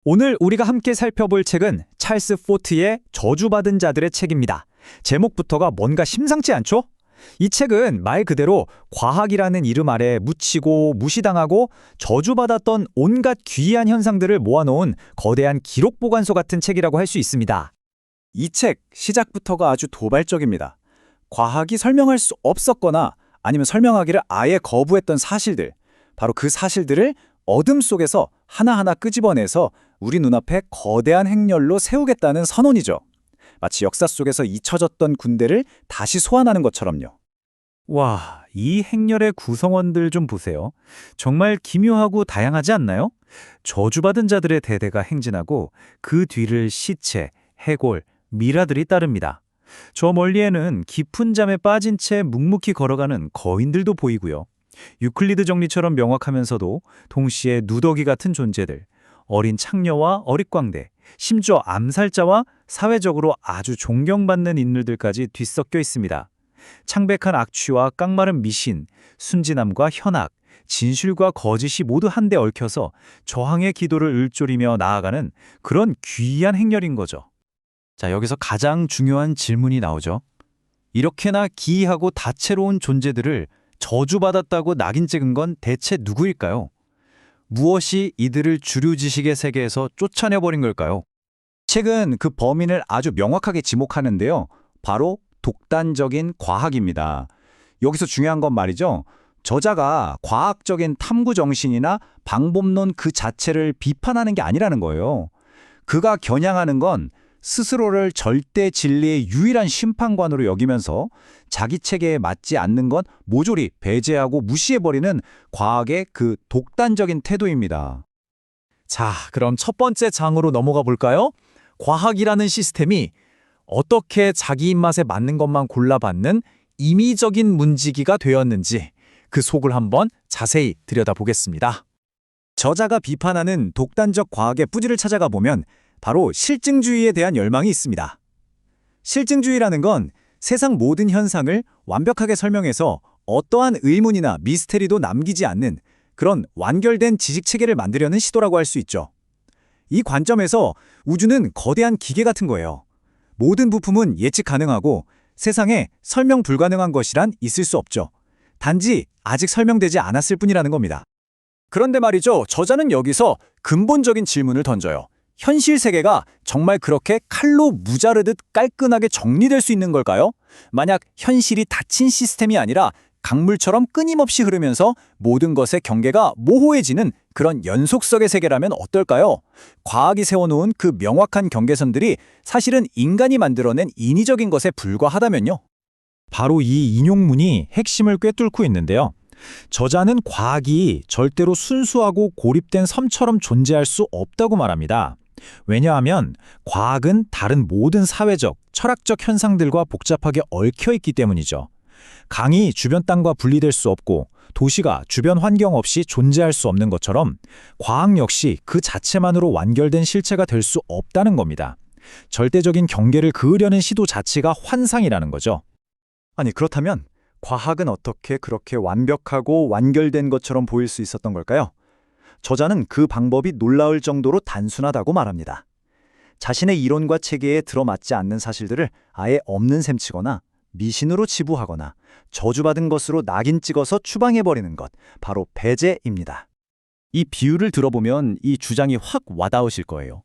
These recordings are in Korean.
오늘 우리가 함께 살펴볼 책은 찰스 포트의 저주받은 자들의 책입니다. 제목부터가 뭔가 심상치 않죠? 이 책은 말 그대로 과학이라는 이름 아래 묻히고 무시당하고 저주받았던 온갖 기이한 현상들을 모아놓은 거대한 기록 보관소 같은 책이라고 할 수 있습니다. 이 책 시작부터가 아주 도발적입니다. 과학이 설명할 수 없었거나 아니면 설명하기를 아예 거부했던 사실들, 바로 그 사실들을 어둠 속에서 하나하나 끄집어내서 우리 눈앞에 거대한 행렬로 세우겠다는 선언이죠. 마치 역사 속에서 잊혀졌던 군대를 다시 소환하는 것처럼요. 와, 이 행렬의 구성원들 좀 보세요. 정말 기묘하고 다양하지 않나요? 저주받은 자들의 대대가 행진하고 그 뒤를 시체, 해골, 미라들이 따릅니다. 저 멀리에는 깊은 잠에 빠진 채 묵묵히 걸어가는 거인들도 보이고요. 유클리드 정리처럼 명확하면서도 동시에 누더기 같은 존재들, 어린 창녀와 어릿광대, 심지어 암살자와 사회적으로 아주 존경받는 인물들까지 뒤섞여 있습니다. 창백한 악취와 깡마른 미신, 순진함과 현악, 진실과 거짓이 모두 한데 얽혀서 저항의 기도를 읊조리며 나아가는 그런 귀한 행렬인 거죠. 자, 여기서 가장 중요한 질문이 나오죠. 이렇게나 기이하고 다채로운 존재들을 저주받았다고 낙인 찍은 건 대체 누구일까요? 무엇이 이들을 주류 지식의 세계에서 쫓아내버린 걸까요? 책은 그 범인을 아주 명확하게 지목하는데요. 바로 독단적인 과학입니다. 여기서 중요한 건 말이죠. 저자가 과학적인 탐구 정신이나 방법론 그 자체를 비판하는 게 아니라는 거예요. 그가 겨냥하는 건 스스로를 절대 진리의 유일한 심판관으로 여기면서 자기 체계에 맞지 않는 건 모조리 배제하고 무시해버리는 과학의 그 독단적인 태도입니다. 자, 그럼 첫 번째 장으로 넘어가 볼까요? 과학이라는 시스템이 어떻게 자기 입맛에 맞는 것만 골라받는 임의적인 문지기가 되었는지 그 속을 한번 자세히 들여다보겠습니다. 저자가 비판하는 독단적 과학의 뿌리를 찾아가 보면 바로 실증주의에 대한 열망이 있습니다. 실증주의라는 건 세상 모든 현상을 완벽하게 설명해서 어떠한 의문이나 미스테리도 남기지 않는 그런 완결된 지식체계를 만들려는 시도라고 할 수 있죠. 이 관점에서 우주는 거대한 기계 같은 거예요. 모든 부품은 예측 가능하고 세상에 설명 불가능한 것이란 있을 수 없죠. 단지 아직 설명되지 않았을 뿐이라는 겁니다. 그런데 말이죠, 저자는 여기서 근본적인 질문을 던져요. 현실 세계가 정말 그렇게 칼로 무자르듯 깔끔하게 정리될 수 있는 걸까요? 만약 현실이 닫힌 시스템이 아니라 강물처럼 끊임없이 흐르면서 모든 것의 경계가 모호해지는 그런 연속성의 세계라면 어떨까요? 과학이 세워놓은 그 명확한 경계선들이 사실은 인간이 만들어낸 인위적인 것에 불과하다면요? 바로 이 인용문이 핵심을 꿰뚫고 있는데요. 저자는 과학이 절대로 순수하고 고립된 섬처럼 존재할 수 없다고 말합니다. 왜냐하면 과학은 다른 모든 사회적, 철학적 현상들과 복잡하게 얽혀 있기 때문이죠. 강이 주변 땅과 분리될 수 없고 도시가 주변 환경 없이 존재할 수 없는 것처럼 과학 역시 그 자체만으로 완결된 실체가 될 수 없다는 겁니다. 절대적인 경계를 그으려는 시도 자체가 환상이라는 거죠. 아니, 그렇다면 과학은 어떻게 그렇게 완벽하고 완결된 것처럼 보일 수 있었던 걸까요? 저자는 그 방법이 놀라울 정도로 단순하다고 말합니다. 자신의 이론과 체계에 들어맞지 않는 사실들을 아예 없는 셈 치거나 미신으로 치부하거나 저주받은 것으로 낙인 찍어서 추방해버리는 것, 바로 배제입니다. 이 비유를 들어보면 이 주장이 확 와닿으실 거예요.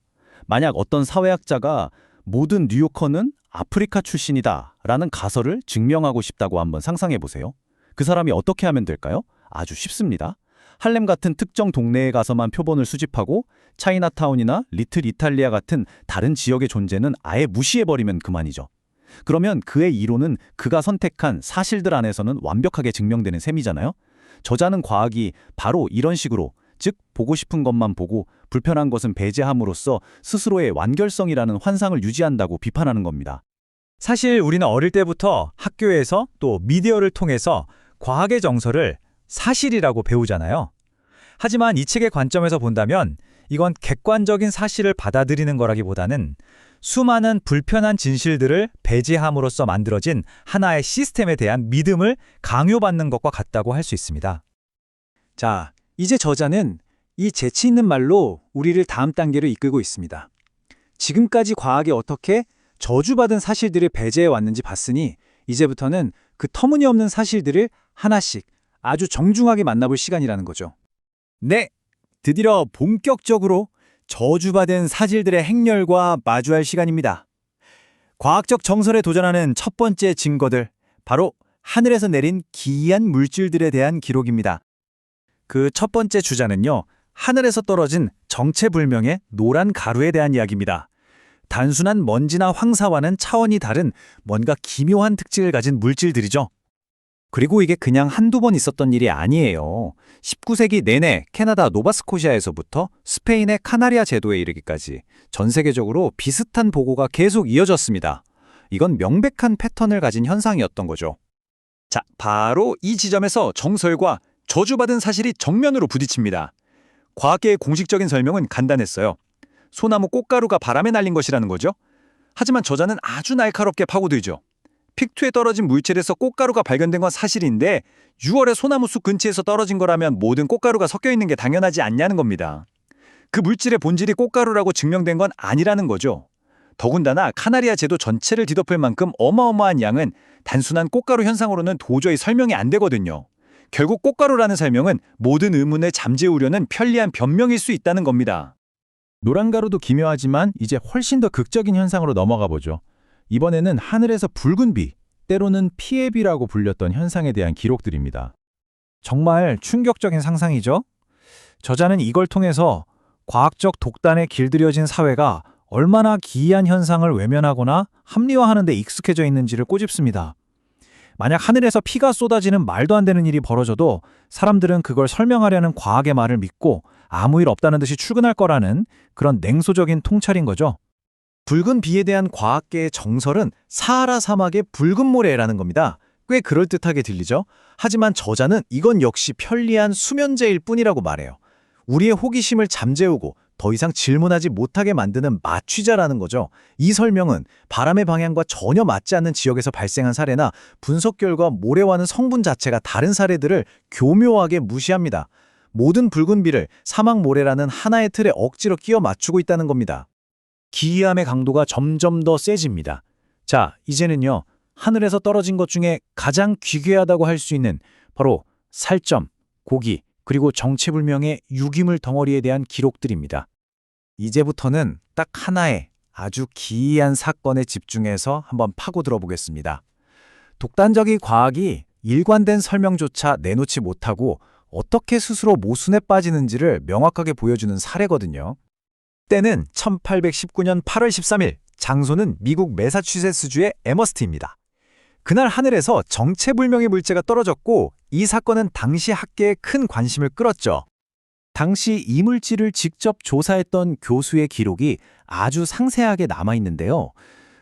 만약 어떤 사회학자가 모든 뉴요커는 아프리카 출신이다 라는 가설을 증명하고 싶다고 한번 상상해 보세요. 그 사람이 어떻게 하면 될까요? 아주 쉽습니다. 할렘 같은 특정 동네에 가서만 표본을 수집하고 차이나타운이나 리틀 이탈리아 같은 다른 지역의 존재는 아예 무시해버리면 그만이죠. 그러면 그의 이론은 그가 선택한 사실들 안에서는 완벽하게 증명되는 셈이잖아요. 저자는 과학이 바로 이런 식으로, 즉 보고 싶은 것만 보고 불편한 것은 배제함으로써 스스로의 완결성이라는 환상을 유지한다고 비판하는 겁니다. 사실 우리는 어릴 때부터 학교에서 또 미디어를 통해서 과학의 정설을 사실이라고 배우잖아요. 하지만 이 책의 관점에서 본다면 이건 객관적인 사실을 받아들이는 거라기보다는 수많은 불편한 진실들을 배제함으로써 만들어진 하나의 시스템에 대한 믿음을 강요받는 것과 같다고 할 수 있습니다. 자, 이제 저자는 이 재치 있는 말로 우리를 다음 단계로 이끌고 있습니다. 지금까지 과학이 어떻게 저주받은 사실들을 배제해 왔는지 봤으니 이제부터는 그 터무니없는 사실들을 하나씩 아주 정중하게 만나볼 시간이라는 거죠. 네, 드디어 본격적으로 저주받은 사실들의 행렬과 마주할 시간입니다. 과학적 정설에 도전하는 첫 번째 증거들, 바로 하늘에서 내린 기이한 물질들에 대한 기록입니다. 그 첫 번째 주자는요, 하늘에서 떨어진 정체불명의 노란 가루에 대한 이야기입니다. 단순한 먼지나 황사와는 차원이 다른 뭔가 기묘한 특징을 가진 물질들이죠. 그리고 이게 그냥 한두 번 있었던 일이 아니에요. 19세기 내내 캐나다 노바스코시아에서부터 스페인의 카나리아 제도에 이르기까지 전 세계적으로 비슷한 보고가 계속 이어졌습니다. 이건 명백한 패턴을 가진 현상이었던 거죠. 자, 바로 이 지점에서 정설과 저주받은 사실이 정면으로 부딪힙니다. 과학계의 공식적인 설명은 간단했어요. 소나무 꽃가루가 바람에 날린 것이라는 거죠. 하지만 저자는 아주 날카롭게 파고들죠. 픽투에 떨어진 물질에서 꽃가루가 발견된 건 사실인데 6월에 소나무 숲 근처에서 떨어진 거라면 모든 꽃가루가 섞여 있는 게 당연하지 않냐는 겁니다. 그 물질의 본질이 꽃가루라고 증명된 건 아니라는 거죠. 더군다나 카나리아 제도 전체를 뒤덮을 만큼 어마어마한 양은 단순한 꽃가루 현상으로는 도저히 설명이 안 되거든요. 결국 꽃가루라는 설명은 모든 의문을 잠재우려는 편리한 변명일 수 있다는 겁니다. 노란가루도 기묘하지만 이제 훨씬 더 극적인 현상으로 넘어가 보죠. 이번에는 하늘에서 붉은 비, 때로는 피의 비라고 불렸던 현상에 대한 기록들입니다. 정말 충격적인 상상이죠? 저자는 이걸 통해서 과학적 독단에 길들여진 사회가 얼마나 기이한 현상을 외면하거나 합리화하는 데 익숙해져 있는지를 꼬집습니다. 만약 하늘에서 피가 쏟아지는 말도 안 되는 일이 벌어져도 사람들은 그걸 설명하려는 과학의 말을 믿고 아무 일 없다는 듯이 출근할 거라는 그런 냉소적인 통찰인 거죠. 붉은 비에 대한 과학계의 정설은 사하라 사막의 붉은 모래라는 겁니다. 꽤 그럴듯하게 들리죠? 하지만 저자는 이건 역시 편리한 수면제일 뿐이라고 말해요. 우리의 호기심을 잠재우고 더 이상 질문하지 못하게 만드는 마취자라는 거죠. 이 설명은 바람의 방향과 전혀 맞지 않는 지역에서 발생한 사례나 분석 결과 모래와는 성분 자체가 다른 사례들을 교묘하게 무시합니다. 모든 붉은 비를 사막 모래라는 하나의 틀에 억지로 끼워 맞추고 있다는 겁니다. 기이함의 강도가 점점 더 세집니다. 자, 이제는요, 하늘에서 떨어진 것 중에 가장 기괴하다고 할 수 있는 바로 살점, 고기, 그리고 정체불명의 유기물 덩어리에 대한 기록들입니다. 이제부터는 딱 하나의 아주 기이한 사건에 집중해서 한번 파고들어 보겠습니다. 독단적인 과학이 일관된 설명조차 내놓지 못하고 어떻게 스스로 모순에 빠지는지를 명확하게 보여주는 사례거든요. 때는 1819년 8월 13일, 장소는 미국 매사추세츠주의 에머스트입니다. 그날 하늘에서 정체불명의 물체가 떨어졌고 이 사건은 당시 학계에 큰 관심을 끌었죠. 당시 이 물질을 직접 조사했던 교수의 기록이 아주 상세하게 남아있는데요.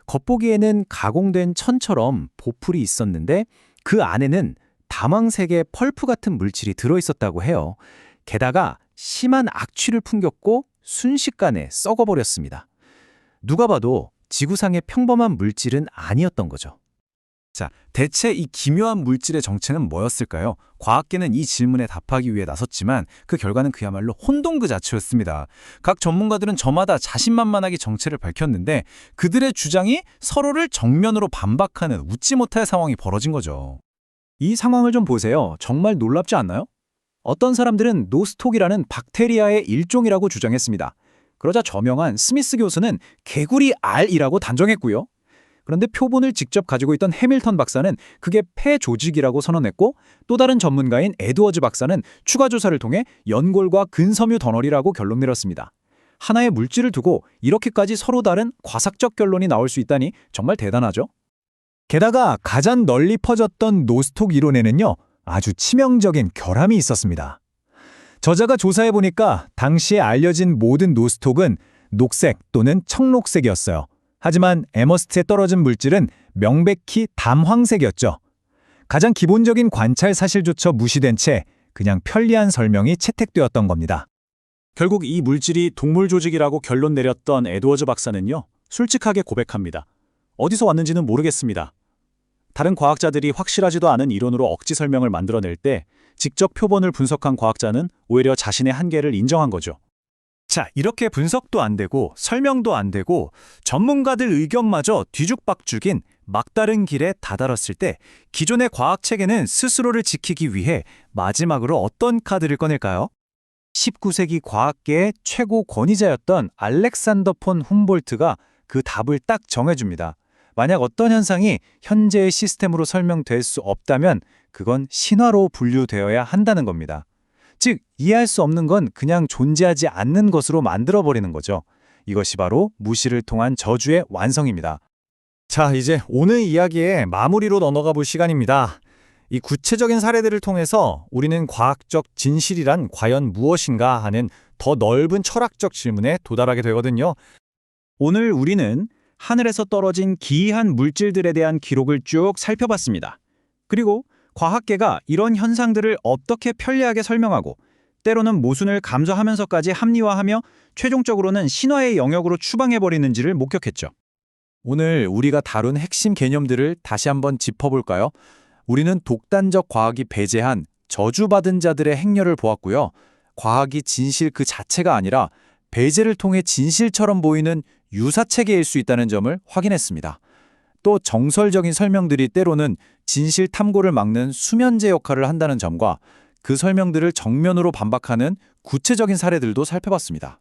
겉보기에는 가공된 천처럼 보풀이 있었는데 그 안에는 다망색의 펄프 같은 물질이 들어있었다고 해요. 게다가 심한 악취를 풍겼고 순식간에 썩어버렸습니다. 누가 봐도 지구상의 평범한 물질은 아니었던 거죠. 자, 대체 이 기묘한 물질의 정체는 뭐였을까요? 과학계는 이 질문에 답하기 위해 나섰지만 그 결과는 그야말로 혼동 그 자체였습니다. 각 전문가들은 저마다 자신만만하게 정체를 밝혔는데 그들의 주장이 서로를 정면으로 반박하는 웃지 못할 상황이 벌어진 거죠. 이 상황을 좀 보세요. 정말 놀랍지 않나요? 어떤 사람들은 노스톡이라는 박테리아의 일종이라고 주장했습니다. 그러자 저명한 스미스 교수는 개구리 알이라고 단정했고요. 그런데 표본을 직접 가지고 있던 해밀턴 박사는 그게 폐 조직이라고 선언했고 또 다른 전문가인 에드워즈 박사는 추가 조사를 통해 연골과 근섬유 덩어리라고 결론 내렸습니다. 하나의 물질을 두고 이렇게까지 서로 다른 과학적 결론이 나올 수 있다니 정말 대단하죠? 게다가 가장 널리 퍼졌던 노스톡 이론에는요, 아주 치명적인 결함이 있었습니다. 저자가 조사해보니까 당시에 알려진 모든 노스톡은 녹색 또는 청록색이었어요. 하지만 에머스트에 떨어진 물질은 명백히 담황색이었죠. 가장 기본적인 관찰 사실조차 무시된 채 그냥 편리한 설명이 채택되었던 겁니다. 결국 이 물질이 동물 조직이라고 결론 내렸던 에드워즈 박사는요, 솔직하게 고백합니다. 어디서 왔는지는 모르겠습니다. 다른 과학자들이 확실하지도 않은 이론으로 억지 설명을 만들어낼 때 직접 표본을 분석한 과학자는 오히려 자신의 한계를 인정한 거죠. 자, 이렇게 분석도 안 되고 설명도 안 되고 전문가들 의견마저 뒤죽박죽인 막다른 길에 다다랐을 때 기존의 과학 체계는 스스로를 지키기 위해 마지막으로 어떤 카드를 꺼낼까요? 19세기 과학계의 최고 권위자였던 알렉산더 폰 훔볼트가 그 답을 딱 정해줍니다. 만약 어떤 현상이 현재의 시스템으로 설명될 수 없다면 그건 신화로 분류되어야 한다는 겁니다. 즉, 이해할 수 없는 건 그냥 존재하지 않는 것으로 만들어버리는 거죠. 이것이 바로 무시를 통한 저주의 완성입니다. 자, 이제 오늘 이야기의 마무리로 넘어가 볼 시간입니다. 이 구체적인 사례들을 통해서 우리는 과학적 진실이란 과연 무엇인가 하는 더 넓은 철학적 질문에 도달하게 되거든요. 오늘 우리는 하늘에서 떨어진 기이한 물질들에 대한 기록을 쭉 살펴봤습니다. 그리고 과학계가 이런 현상들을 어떻게 편리하게 설명하고 때로는 모순을 감수하면서까지 합리화하며 최종적으로는 신화의 영역으로 추방해버리는지를 목격했죠. 오늘 우리가 다룬 핵심 개념들을 다시 한번 짚어볼까요? 우리는 독단적 과학이 배제한 저주받은 자들의 행렬을 보았고요. 과학이 진실 그 자체가 아니라 배제를 통해 진실처럼 보이는 유사체계일 수 있다는 점을 확인했습니다. 또 정설적인 설명들이 때로는 진실 탐구를 막는 수면제 역할을 한다는 점과 그 설명들을 정면으로 반박하는 구체적인 사례들도 살펴봤습니다.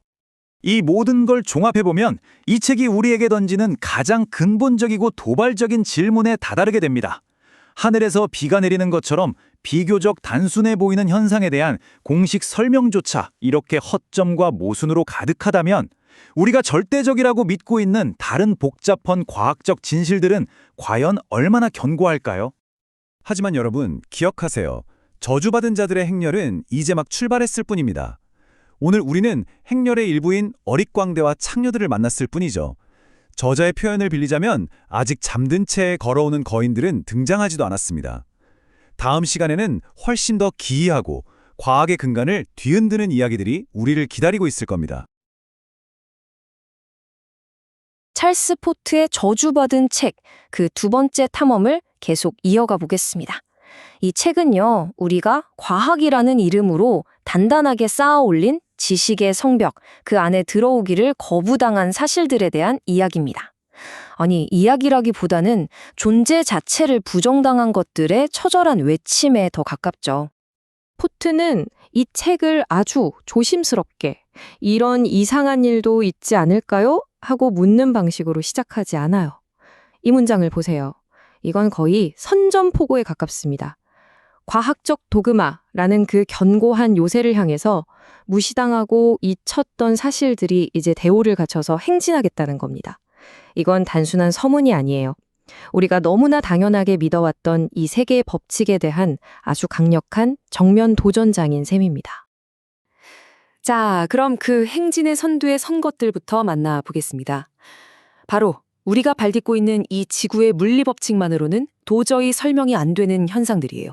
이 모든 걸 종합해보면 이 책이 우리에게 던지는 가장 근본적이고 도발적인 질문에 다다르게 됩니다. 하늘에서 비가 내리는 것처럼 비교적 단순해 보이는 현상에 대한 공식 설명조차 이렇게 허점과 모순으로 가득하다면 우리가 절대적이라고 믿고 있는 다른 복잡한 과학적 진실들은 과연 얼마나 견고할까요? 하지만 여러분, 기억하세요. 저주받은 자들의 행렬은 이제 막 출발했을 뿐입니다. 오늘 우리는 행렬의 일부인 어릿광대와 창녀들을 만났을 뿐이죠. 저자의 표현을 빌리자면 아직 잠든 채 걸어오는 거인들은 등장하지도 않았습니다. 다음 시간에는 훨씬 더 기이하고 과학의 근간을 뒤흔드는 이야기들이 우리를 기다리고 있을 겁니다. 찰스 포트의 저주받은 책, 그 두 번째 탐험을 계속 이어가 보겠습니다. 이 책은요, 우리가 과학이라는 이름으로 단단하게 쌓아 올린 지식의 성벽, 그 안에 들어오기를 거부당한 사실들에 대한 이야기입니다. 아니, 이야기라기보다는 존재 자체를 부정당한 것들의 처절한 외침에 더 가깝죠. 포트는 이 책을 아주 조심스럽게 이런 이상한 일도 있지 않을까요? 하고 묻는 방식으로 시작하지 않아요. 이 문장을 보세요. 이건 거의 선전포고에 가깝습니다. 과학적 도그마라는 그 견고한 요새를 향해서 무시당하고 잊혔던 사실들이 이제 대오를 갖춰서 행진하겠다는 겁니다. 이건 단순한 서문이 아니에요. 우리가 너무나 당연하게 믿어왔던 이 세계의 법칙에 대한 아주 강력한 정면 도전장인 셈입니다. 자, 그럼 그 행진의 선두에 선 것들부터 만나보겠습니다. 바로 우리가 발딛고 있는 이 지구의 물리법칙만으로는 도저히 설명이 안 되는 현상들이에요.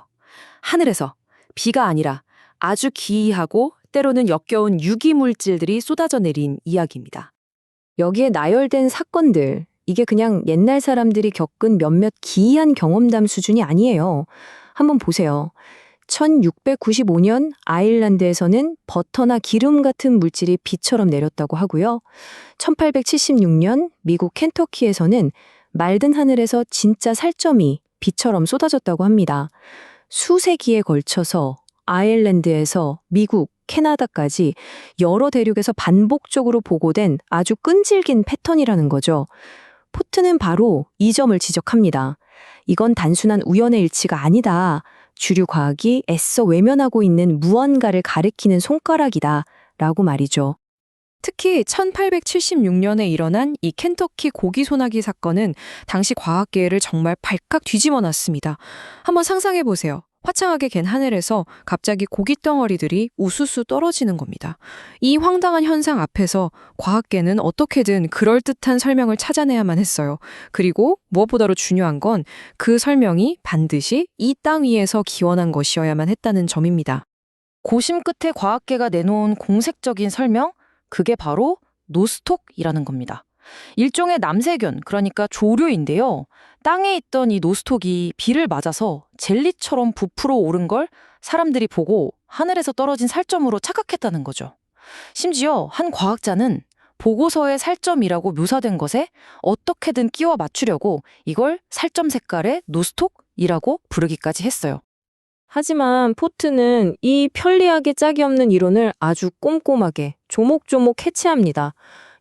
하늘에서 비가 아니라 아주 기이하고 때로는 역겨운 유기물질들이 쏟아져 내린 이야기입니다. 여기에 나열된 사건들, 이게 그냥 옛날 사람들이 겪은 몇몇 기이한 경험담 수준이 아니에요. 한번 보세요. 1695년 아일랜드에서는 버터나 기름 같은 물질이 비처럼 내렸다고 하고요. 1876년 미국 켄터키에서는 맑은 하늘에서 진짜 살점이 비처럼 쏟아졌다고 합니다. 수세기에 걸쳐서 아일랜드에서 미국, 캐나다까지 여러 대륙에서 반복적으로 보고된 아주 끈질긴 패턴이라는 거죠. 포트는 바로 이 점을 지적합니다. 이건 단순한 우연의 일치가 아니다. 주류 과학이 애써 외면하고 있는 무언가를 가리키는 손가락이다. 라고 말이죠. 특히 1876년에 일어난 이 켄터키 고기 소나기 사건은 당시 과학계를 정말 발칵 뒤집어 놨습니다. 한번 상상해 보세요. 화창하게 갠 하늘에서 갑자기 고기 덩어리들이 우수수 떨어지는 겁니다. 이 황당한 현상 앞에서 과학계는 어떻게든 그럴듯한 설명을 찾아내야만 했어요. 그리고 무엇보다도 중요한 건 그 설명이 반드시 이 땅 위에서 기원한 것이어야만 했다는 점입니다. 고심 끝에 과학계가 내놓은 공색적인 설명, 그게 바로 노스톡이라는 겁니다. 일종의 남세균, 그러니까 조류인데요. 땅에 있던 이 노스톡이 비를 맞아서 젤리처럼 부풀어 오른 걸 사람들이 보고 하늘에서 떨어진 살점으로 착각했다는 거죠. 심지어 한 과학자는 보고서의 살점이라고 묘사된 것에 어떻게든 끼워 맞추려고 이걸 살점 색깔의 노스톡이라고 부르기까지 했어요. 하지만 포트는 이 편리하게 짝이 없는 이론을 아주 꼼꼼하게 조목조목 캐치합니다.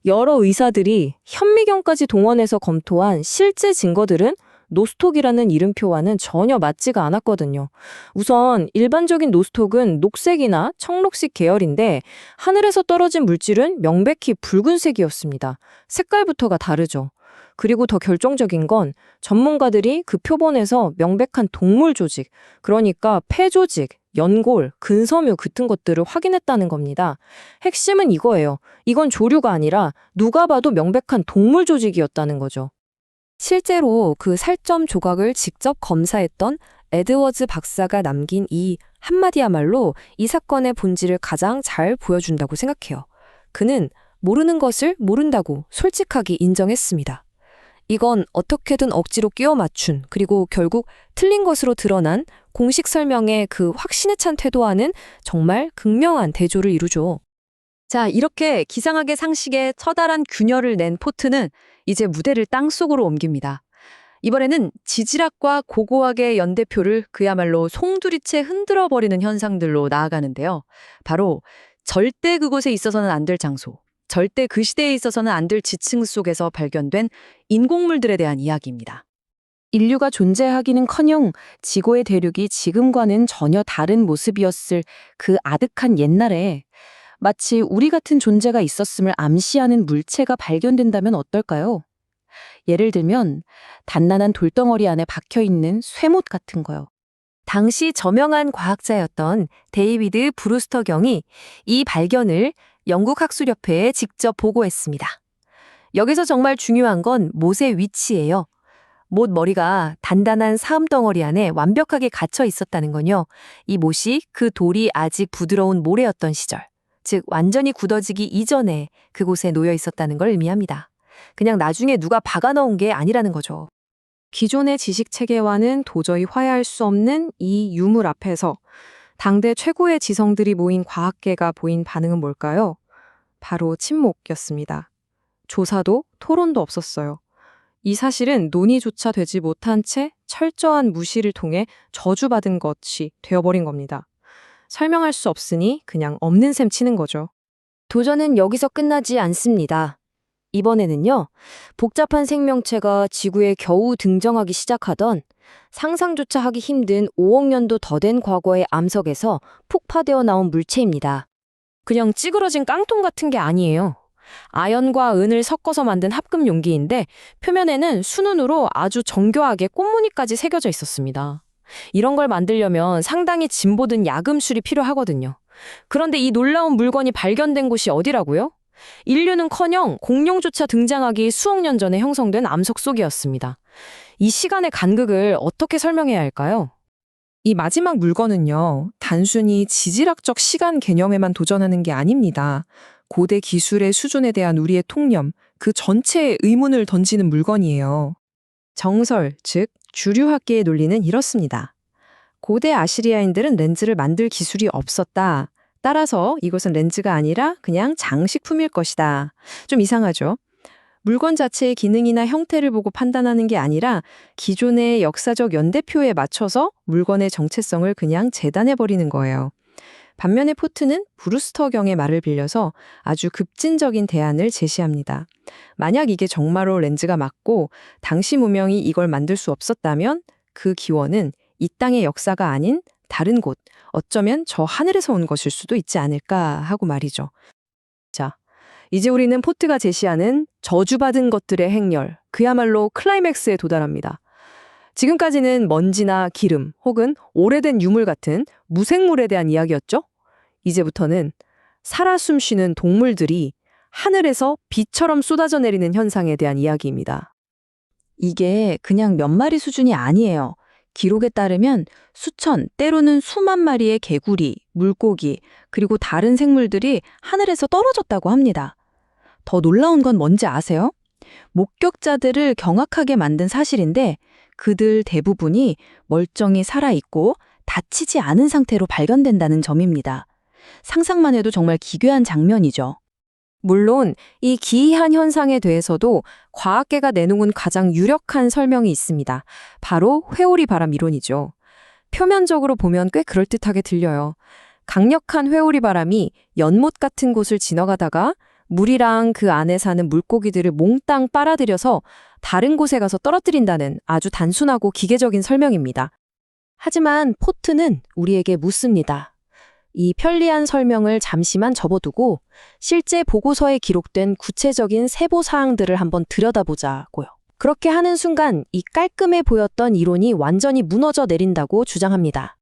여러 의사들이 현미경까지 동원해서 검토한 실제 증거들은 노스톡이라는 이름표와는 전혀 맞지가 않았거든요. 우선 일반적인 노스톡은 녹색이나 청록색 계열인데 하늘에서 떨어진 물질은 명백히 붉은색이었습니다. 색깔부터가 다르죠. 그리고 더 결정적인 건 전문가들이 그 표본에서 명백한 동물 조직, 그러니까 폐 조직, 연골, 근섬유 같은 것들을 확인했다는 겁니다. 핵심은 이거예요. 이건 조류가 아니라 누가 봐도 명백한 동물 조직이었다는 거죠. 실제로 그 살점 조각을 직접 검사했던 에드워즈 박사가 남긴 이 한마디야말로 이 사건의 본질을 가장 잘 보여준다고 생각해요. 그는 모르는 것을 모른다고 솔직하게 인정했습니다. 이건 어떻게든 억지로 끼워 맞춘, 그리고 결국 틀린 것으로 드러난 공식 설명의 그 확신에 찬 태도와는 정말 극명한 대조를 이루죠. 자, 이렇게 기상학의 상식에 처달한 균열을 낸 포트는 이제 무대를 땅속으로 옮깁니다. 이번에는 지질학과 고고학의 연대표를 그야말로 송두리째 흔들어버리는 현상들로 나아가는데요. 바로 절대 그곳에 있어서는 안 될 장소, 절대 그 시대에 있어서는 안 될 지층 속에서 발견된 인공물들에 대한 이야기입니다. 인류가 존재하기는커녕 지구의 대륙이 지금과는 전혀 다른 모습이었을 그 아득한 옛날에 마치 우리 같은 존재가 있었음을 암시하는 물체가 발견된다면 어떨까요? 예를 들면 단단한 돌덩어리 안에 박혀있는 쇠못 같은 거요. 당시 저명한 과학자였던 데이비드 브루스터 경이 이 발견을 영국학술협회에 직접 보고했습니다. 여기서 정말 중요한 건 못의 위치예요. 못 머리가 단단한 사음덩어리 안에 완벽하게 갇혀 있었다는 건요. 이 못이 그 돌이 아직 부드러운 모래였던 시절, 즉 완전히 굳어지기 이전에 그곳에 놓여 있었다는 걸 의미합니다. 그냥 나중에 누가 박아 넣은 게 아니라는 거죠. 기존의 지식 체계와는 도저히 화해할 수 없는 이 유물 앞에서 당대 최고의 지성들이 모인 과학계가 보인 반응은 뭘까요? 바로 침묵이었습니다. 조사도 토론도 없었어요. 이 사실은 논의조차 되지 못한 채 철저한 무시를 통해 저주받은 것이 되어버린 겁니다. 설명할 수 없으니 그냥 없는 셈 치는 거죠. 도전은 여기서 끝나지 않습니다. 이번에는요, 복잡한 생명체가 지구에 겨우 등장하기 시작하던 상상조차 하기 힘든 5억 년도 더 된 과거의 암석에서 폭파되어 나온 물체입니다. 그냥 찌그러진 깡통 같은 게 아니에요. 아연과 은을 섞어서 만든 합금 용기인데 표면에는 순운으로 아주 정교하게 꽃무늬까지 새겨져 있었습니다. 이런 걸 만들려면 상당히 진보든 야금술이 필요하거든요. 그런데 이 놀라운 물건이 발견된 곳이 어디라고요? 인류는커녕 공룡조차 등장하기 수억 년 전에 형성된 암석 속이었습니다. 이 시간의 간극을 어떻게 설명해야 할까요? 이 마지막 물건은요, 단순히 지질학적 시간 개념에만 도전하는 게 아닙니다. 고대 기술의 수준에 대한 우리의 통념, 그 전체에 의문을 던지는 물건이에요. 정설, 즉 주류학계의 논리는 이렇습니다. 고대 아시리아인들은 렌즈를 만들 기술이 없었다. 따라서 이것은 렌즈가 아니라 그냥 장식품일 것이다. 좀 이상하죠? 물건 자체의 기능이나 형태를 보고 판단하는 게 아니라 기존의 역사적 연대표에 맞춰서 물건의 정체성을 그냥 재단해버리는 거예요. 반면에 포트는 브루스터 경의 말을 빌려서 아주 급진적인 대안을 제시합니다. 만약 이게 정말로 렌즈가 맞고 당시 문명이 이걸 만들 수 없었다면 그 기원은 이 땅의 역사가 아닌 다른 곳, 어쩌면 저 하늘에서 온 것일 수도 있지 않을까 하고 말이죠. 자, 이제 우리는 포트가 제시하는 저주받은 것들의 행렬, 그야말로 클라이맥스에 도달합니다. 지금까지는 먼지나 기름 혹은 오래된 유물 같은 무생물에 대한 이야기였죠? 이제부터는 살아 숨쉬는 동물들이 하늘에서 비처럼 쏟아져 내리는 현상에 대한 이야기입니다. 이게 그냥 몇 마리 수준이 아니에요. 기록에 따르면 수천, 때로는 수만 마리의 개구리, 물고기, 그리고 다른 생물들이 하늘에서 떨어졌다고 합니다. 더 놀라운 건 뭔지 아세요? 목격자들을 경악하게 만든 사실인데 그들 대부분이 멀쩡히 살아있고 다치지 않은 상태로 발견된다는 점입니다. 상상만 해도 정말 기괴한 장면이죠. 물론 이 기이한 현상에 대해서도 과학계가 내놓은 가장 유력한 설명이 있습니다. 바로 회오리 바람 이론이죠. 표면적으로 보면 꽤 그럴듯하게 들려요. 강력한 회오리 바람이 연못 같은 곳을 지나가다가 물이랑 그 안에 사는 물고기들을 몽땅 빨아들여서 다른 곳에 가서 떨어뜨린다는 아주 단순하고 기계적인 설명입니다. 하지만 포트는 우리에게 묻습니다. 이 편리한 설명을 잠시만 접어두고 실제 보고서에 기록된 구체적인 세부 사항들을 한번 들여다보자고요. 그렇게 하는 순간 이 깔끔해 보였던 이론이 완전히 무너져 내린다고 주장합니다.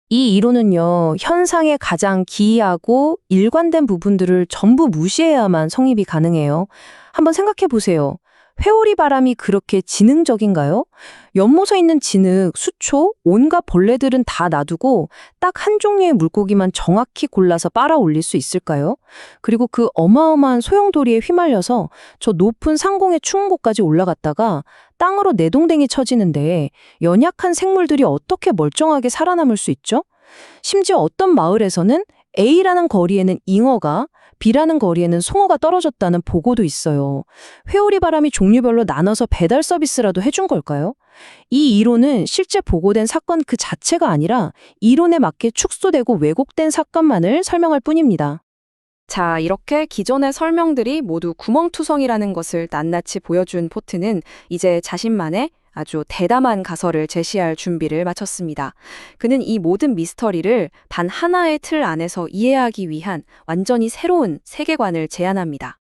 이 이론은요, 현상의 가장 기이하고 일관된 부분들을 전부 무시해야만 성립이 가능해요. 한번 생각해 보세요. 회오리 바람이 그렇게 지능적인가요? 연못에 있는 진흙, 수초, 온갖 벌레들은 다 놔두고 딱 한 종류의 물고기만 정확히 골라서 빨아 올릴 수 있을까요? 그리고 그 어마어마한 소용돌이에 휘말려서 저 높은 상공의 추운곳까지 올라갔다가 땅으로 내동댕이 쳐지는데 연약한 생물들이 어떻게 멀쩡하게 살아남을 수 있죠? 심지어 어떤 마을에서는 A라는 거리에는 잉어가, B라는 거리에는 송어가 떨어졌다는 보고도 있어요. 회오리 바람이 종류별로 나눠서 배달 서비스라도 해준 걸까요? 이 이론은 실제 보고된 사건 그 자체가 아니라 이론에 맞게 축소되고 왜곡된 사건만을 설명할 뿐입니다. 자, 이렇게 기존의 설명들이 모두 구멍투성이라는 것을 낱낱이 보여준 포트는 이제 자신만의 아주 대담한 가설을 제시할 준비를 마쳤습니다. 그는 이 모든 미스터리를 단 하나의 틀 안에서 이해하기 위한 완전히 새로운 세계관을 제안합니다.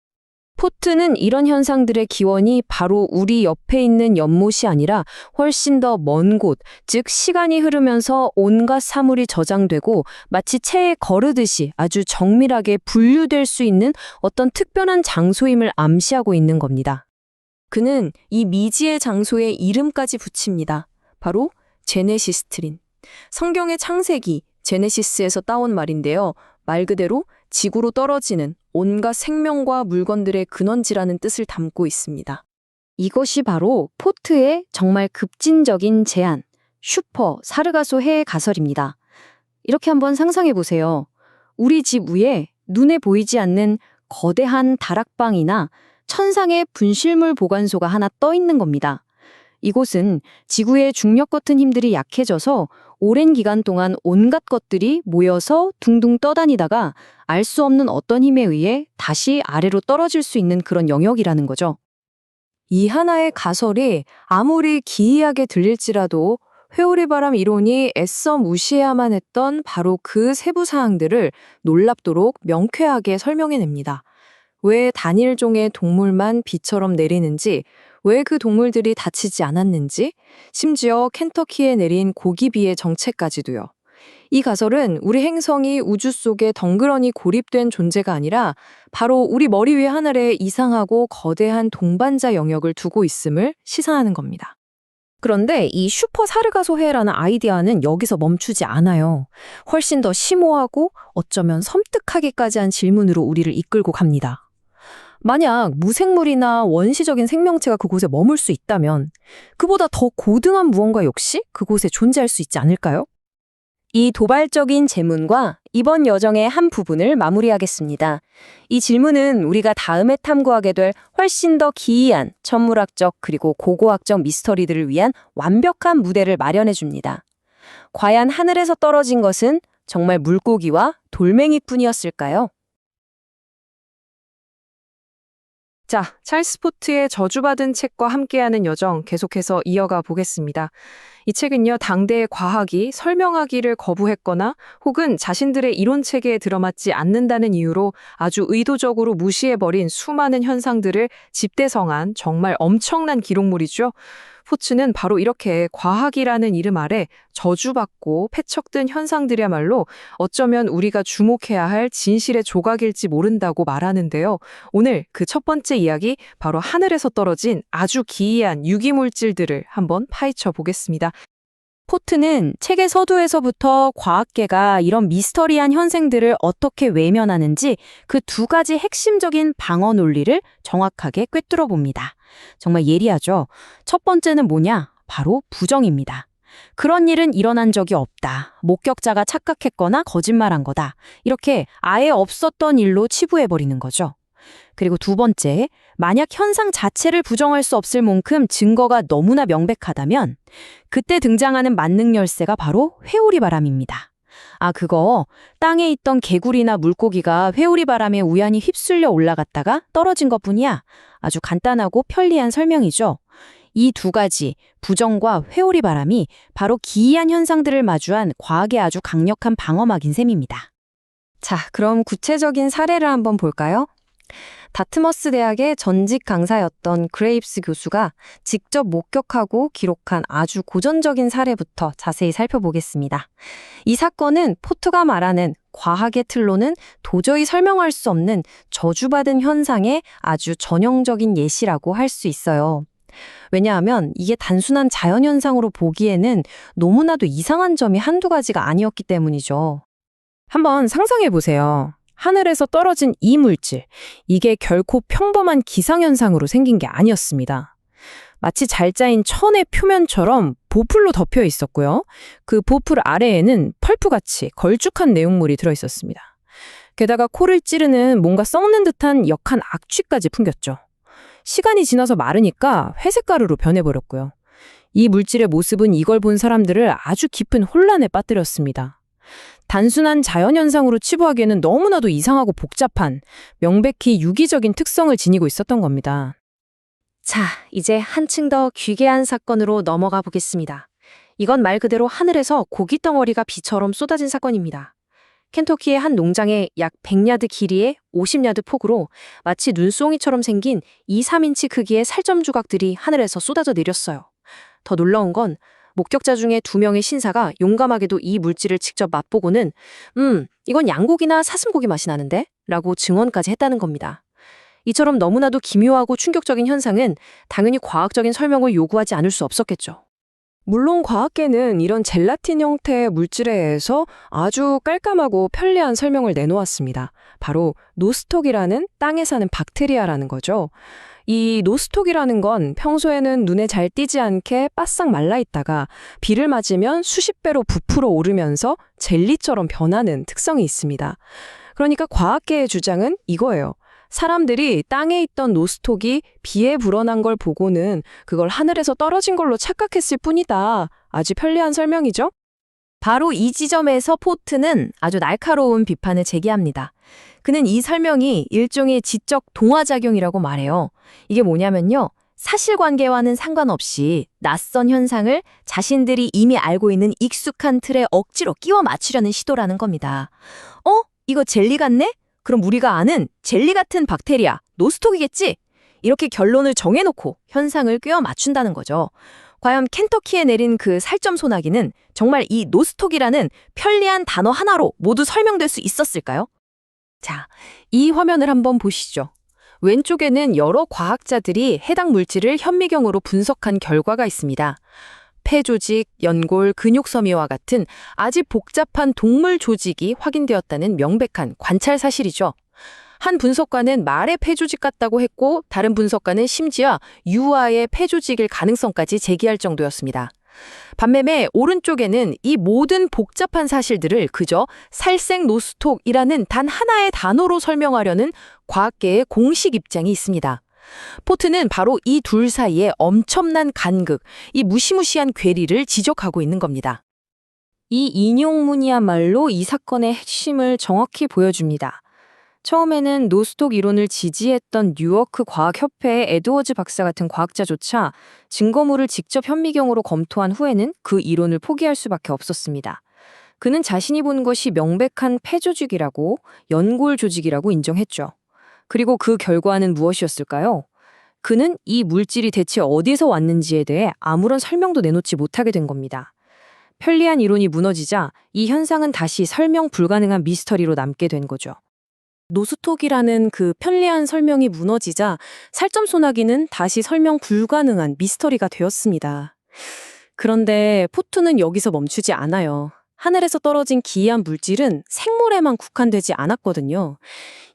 포트는 이런 현상들의 기원이 바로 우리 옆에 있는 연못이 아니라 훨씬 더 먼 곳, 즉 시간이 흐르면서 온갖 사물이 저장되고 마치 체에 거르듯이 아주 정밀하게 분류될 수 있는 어떤 특별한 장소임을 암시하고 있는 겁니다. 그는 이 미지의 장소에 이름까지 붙입니다. 바로 제네시스트린. 성경의 창세기, 제네시스에서 따온 말인데요. 말 그대로 지구로 떨어지는 온갖 생명과 물건들의 근원지라는 뜻을 담고 있습니다. 이것이 바로 포트의 정말 급진적인 제안, 슈퍼 사르가소 해의 가설입니다. 이렇게 한번 상상해 보세요. 우리 집 위에 눈에 보이지 않는 거대한 다락방이나 천상의 분실물 보관소가 하나 떠 있는 겁니다. 이곳은 지구의 중력 같은 힘들이 약해져서 오랜 기간 동안 온갖 것들이 모여서 둥둥 떠다니다가 알 수 없는 어떤 힘에 의해 다시 아래로 떨어질 수 있는 그런 영역이라는 거죠. 이 하나의 가설이 아무리 기이하게 들릴지라도 회오리바람 이론이 애써 무시해야만 했던 바로 그 세부 사항들을 놀랍도록 명쾌하게 설명해냅니다. 왜 단일 종의 동물만 비처럼 내리는지, 왜 그 동물들이 다치지 않았는지, 심지어 켄터키에 내린 고기비의 정체까지도요. 이 가설은 우리 행성이 우주 속에 덩그러니 고립된 존재가 아니라 바로 우리 머리 위 하늘에 이상하고 거대한 동반자 영역을 두고 있음을 시사하는 겁니다. 그런데 이 슈퍼 사르가소해라는 아이디어는 여기서 멈추지 않아요. 훨씬 더 심오하고 어쩌면 섬뜩하기까지 한 질문으로 우리를 이끌고 갑니다. 만약 무생물이나 원시적인 생명체가 그곳에 머물 수 있다면 그보다 더 고등한 무언가 역시 그곳에 존재할 수 있지 않을까요? 이 도발적인 제문과 이번 여정의 한 부분을 마무리하겠습니다. 이 질문은 우리가 다음에 탐구하게 될 훨씬 더 기이한 천문학적 그리고 고고학적 미스터리들을 위한 완벽한 무대를 마련해 줍니다. 과연 하늘에서 떨어진 것은 정말 물고기와 돌멩이뿐이었을까요? 자, 찰스 포트의 저주받은 책과 함께하는 여정 계속해서 이어가 보겠습니다. 이 책은요, 당대의 과학이 설명하기를 거부했거나 혹은 자신들의 이론 체계에 들어맞지 않는다는 이유로 아주 의도적으로 무시해버린 수많은 현상들을 집대성한 정말 엄청난 기록물이죠. 포츠는 바로 이렇게 과학이라는 이름 아래 저주받고 패척된 현상들이야말로 어쩌면 우리가 주목해야 할 진실의 조각일지 모른다고 말하는데요. 오늘 그 첫 번째 이야기, 바로 하늘에서 떨어진 아주 기이한 유기물질들을 한번 파헤쳐 보겠습니다. 포트는 책의 서두에서부터 과학계가 이런 미스터리한 현상들을 어떻게 외면하는지 그 두 가지 핵심적인 방어 논리를 정확하게 꿰뚫어 봅니다. 정말 예리하죠? 첫 번째는 뭐냐? 바로 부정입니다. 그런 일은 일어난 적이 없다. 목격자가 착각했거나 거짓말한 거다. 이렇게 아예 없었던 일로 치부해버리는 거죠. 그리고 두 번째, 만약 현상 자체를 부정할 수 없을 만큼 증거가 너무나 명백하다면 그때 등장하는 만능 열쇠가 바로 회오리 바람입니다. 그거 땅에 있던 개구리나 물고기가 회오리 바람에 우연히 휩쓸려 올라갔다가 떨어진 것뿐이야. 아주 간단하고 편리한 설명이죠. 이 두 가지, 부정과 회오리 바람이 바로 기이한 현상들을 마주한 과학의 아주 강력한 방어막인 셈입니다. 자, 그럼 구체적인 사례를 한번 볼까요? 다트머스 대학의 전직 강사였던 그레이브스 교수가 직접 목격하고 기록한 아주 고전적인 사례부터 자세히 살펴보겠습니다. 이 사건은 포트가 말하는 과학의 틀로는 도저히 설명할 수 없는 저주받은 현상의 아주 전형적인 예시라고 할 수 있어요. 왜냐하면 이게 단순한 자연현상으로 보기에는 너무나도 이상한 점이 한두 가지가 아니었기 때문이죠. 한번 상상해 보세요. 하늘에서 떨어진 이 물질, 이게 결코 평범한 기상현상으로 생긴 게 아니었습니다. 마치 잘 짜인 천의 표면처럼 보풀로 덮여 있었고요. 그 보풀 아래에는 펄프같이 걸쭉한 내용물이 들어있었습니다. 게다가 코를 찌르는 뭔가 썩는 듯한 역한 악취까지 풍겼죠. 시간이 지나서 마르니까 회색 가루로 변해버렸고요. 이 물질의 모습은 이걸 본 사람들을 아주 깊은 혼란에 빠뜨렸습니다. 단순한 자연현상으로 치부하기에는 너무나도 이상하고 복잡한, 명백히 유기적인 특성을 지니고 있었던 겁니다. 자, 이제 한층 더 귀괴한 사건으로 넘어가 보겠습니다. 이건 말 그대로 하늘에서 고기 덩어리가 비처럼 쏟아진 사건입니다. 켄터키의 한 농장에 약 100야드 길이의 50야드 폭으로 마치 눈송이처럼 생긴 2, 3인치 크기의 살점 조각들이 하늘에서 쏟아져 내렸어요. 더 놀라운 건 목격자 중에 2명의 신사가 용감하게도 이 물질을 직접 맛보고는 이건 양고기나 사슴고기 맛이 나는데? 라고 증언까지 했다는 겁니다. 이처럼 너무나도 기묘하고 충격적인 현상은 당연히 과학적인 설명을 요구하지 않을 수 없었겠죠. 물론 과학계는 이런 젤라틴 형태의 물질에 의해서 아주 깔끔하고 편리한 설명을 내놓았습니다. 바로 노스톡이라는 땅에 사는 박테리아라는 거죠. 이 노스톡이라는 건 평소에는 눈에 잘 띄지 않게 바싹 말라있다가 비를 맞으면 수십 배로 부풀어 오르면서 젤리처럼 변하는 특성이 있습니다. 그러니까 과학계의 주장은 이거예요. 사람들이 땅에 있던 노스톡이 비에 불어난 걸 보고는 그걸 하늘에서 떨어진 걸로 착각했을 뿐이다. 아주 편리한 설명이죠? 바로 이 지점에서 포트는 아주 날카로운 비판을 제기합니다. 그는 이 설명이 일종의 지적 동화작용이라고 말해요. 이게 뭐냐면요. 사실관계와는 상관없이 낯선 현상을 자신들이 이미 알고 있는 익숙한 틀에 억지로 끼워 맞추려는 시도라는 겁니다. 이거 젤리 같네? 그럼 우리가 아는 젤리 같은 박테리아, 노스톡이겠지? 이렇게 결론을 정해놓고 현상을 꿰어 맞춘다는 거죠. 과연 켄터키에 내린 그 살점 소나기는 정말 이 노스톡이라는 편리한 단어 하나로 모두 설명될 수 있었을까요? 자, 이 화면을 한번 보시죠. 왼쪽에는 여러 과학자들이 해당 물질을 현미경으로 분석한 결과가 있습니다. 폐 조직, 연골, 근육섬유와 같은 아주 복잡한 동물 조직이 확인되었다는 명백한 관찰 사실이죠. 한 분석가는 말의 폐조직 같다고 했고 다른 분석가는 심지어 유아의 폐조직일 가능성까지 제기할 정도였습니다. 반면에 오른쪽에는 이 모든 복잡한 사실들을 그저 살생 노스톡이라는 단 하나의 단어로 설명하려는 과학계의 공식 입장이 있습니다. 포트는 바로 이 둘 사이에 엄청난 간극, 이 무시무시한 괴리를 지적하고 있는 겁니다. 이 인용문이야말로 이 사건의 핵심을 정확히 보여줍니다. 처음에는 노스톡 이론을 지지했던 뉴워크 과학협회의 에드워즈 박사 같은 과학자조차 증거물을 직접 현미경으로 검토한 후에는 그 이론을 포기할 수밖에 없었습니다. 그는 자신이 본 것이 명백한 폐조직이라고, 연골 조직이라고 인정했죠. 그리고 그 결과는 무엇이었을까요? 그는 이 물질이 대체 어디서 왔는지에 대해 아무런 설명도 내놓지 못하게 된 겁니다. 편리한 이론이 무너지자 이 현상은 다시 설명 불가능한 미스터리로 남게 된 거죠. 노스톡이라는 그 편리한 설명이 무너지자 살점 소나기는 다시 설명 불가능한 미스터리가 되었습니다. 그런데 포트는 여기서 멈추지 않아요. 하늘에서 떨어진 기이한 물질은 생물에만 국한되지 않았거든요.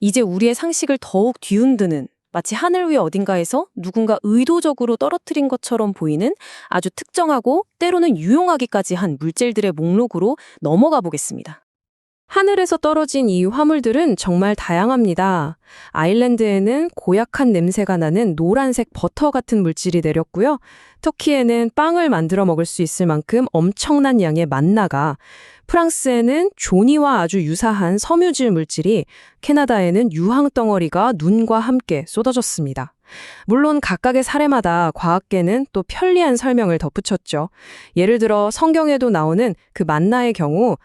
이제 우리의 상식을 더욱 뒤흔드는, 마치 하늘 위 어딘가에서 누군가 의도적으로 떨어뜨린 것처럼 보이는 아주 특정하고 때로는 유용하기까지 한 물질들의 목록으로 넘어가 보겠습니다. 하늘에서 떨어진 이 화물들은 정말 다양합니다. 아일랜드에는 고약한 냄새가 나는 노란색 버터 같은 물질이 내렸고요. 터키에는 빵을 만들어 먹을 수 있을 만큼 엄청난 양의 만나가, 프랑스에는 조니와 아주 유사한 섬유질 물질이, 캐나다에는 유황 덩어리가 눈과 함께 쏟아졌습니다. 물론 각각의 사례마다 과학계는 또 편리한 설명을 덧붙였죠. 예를 들어 성경에도 나오는 그 만나의 경우,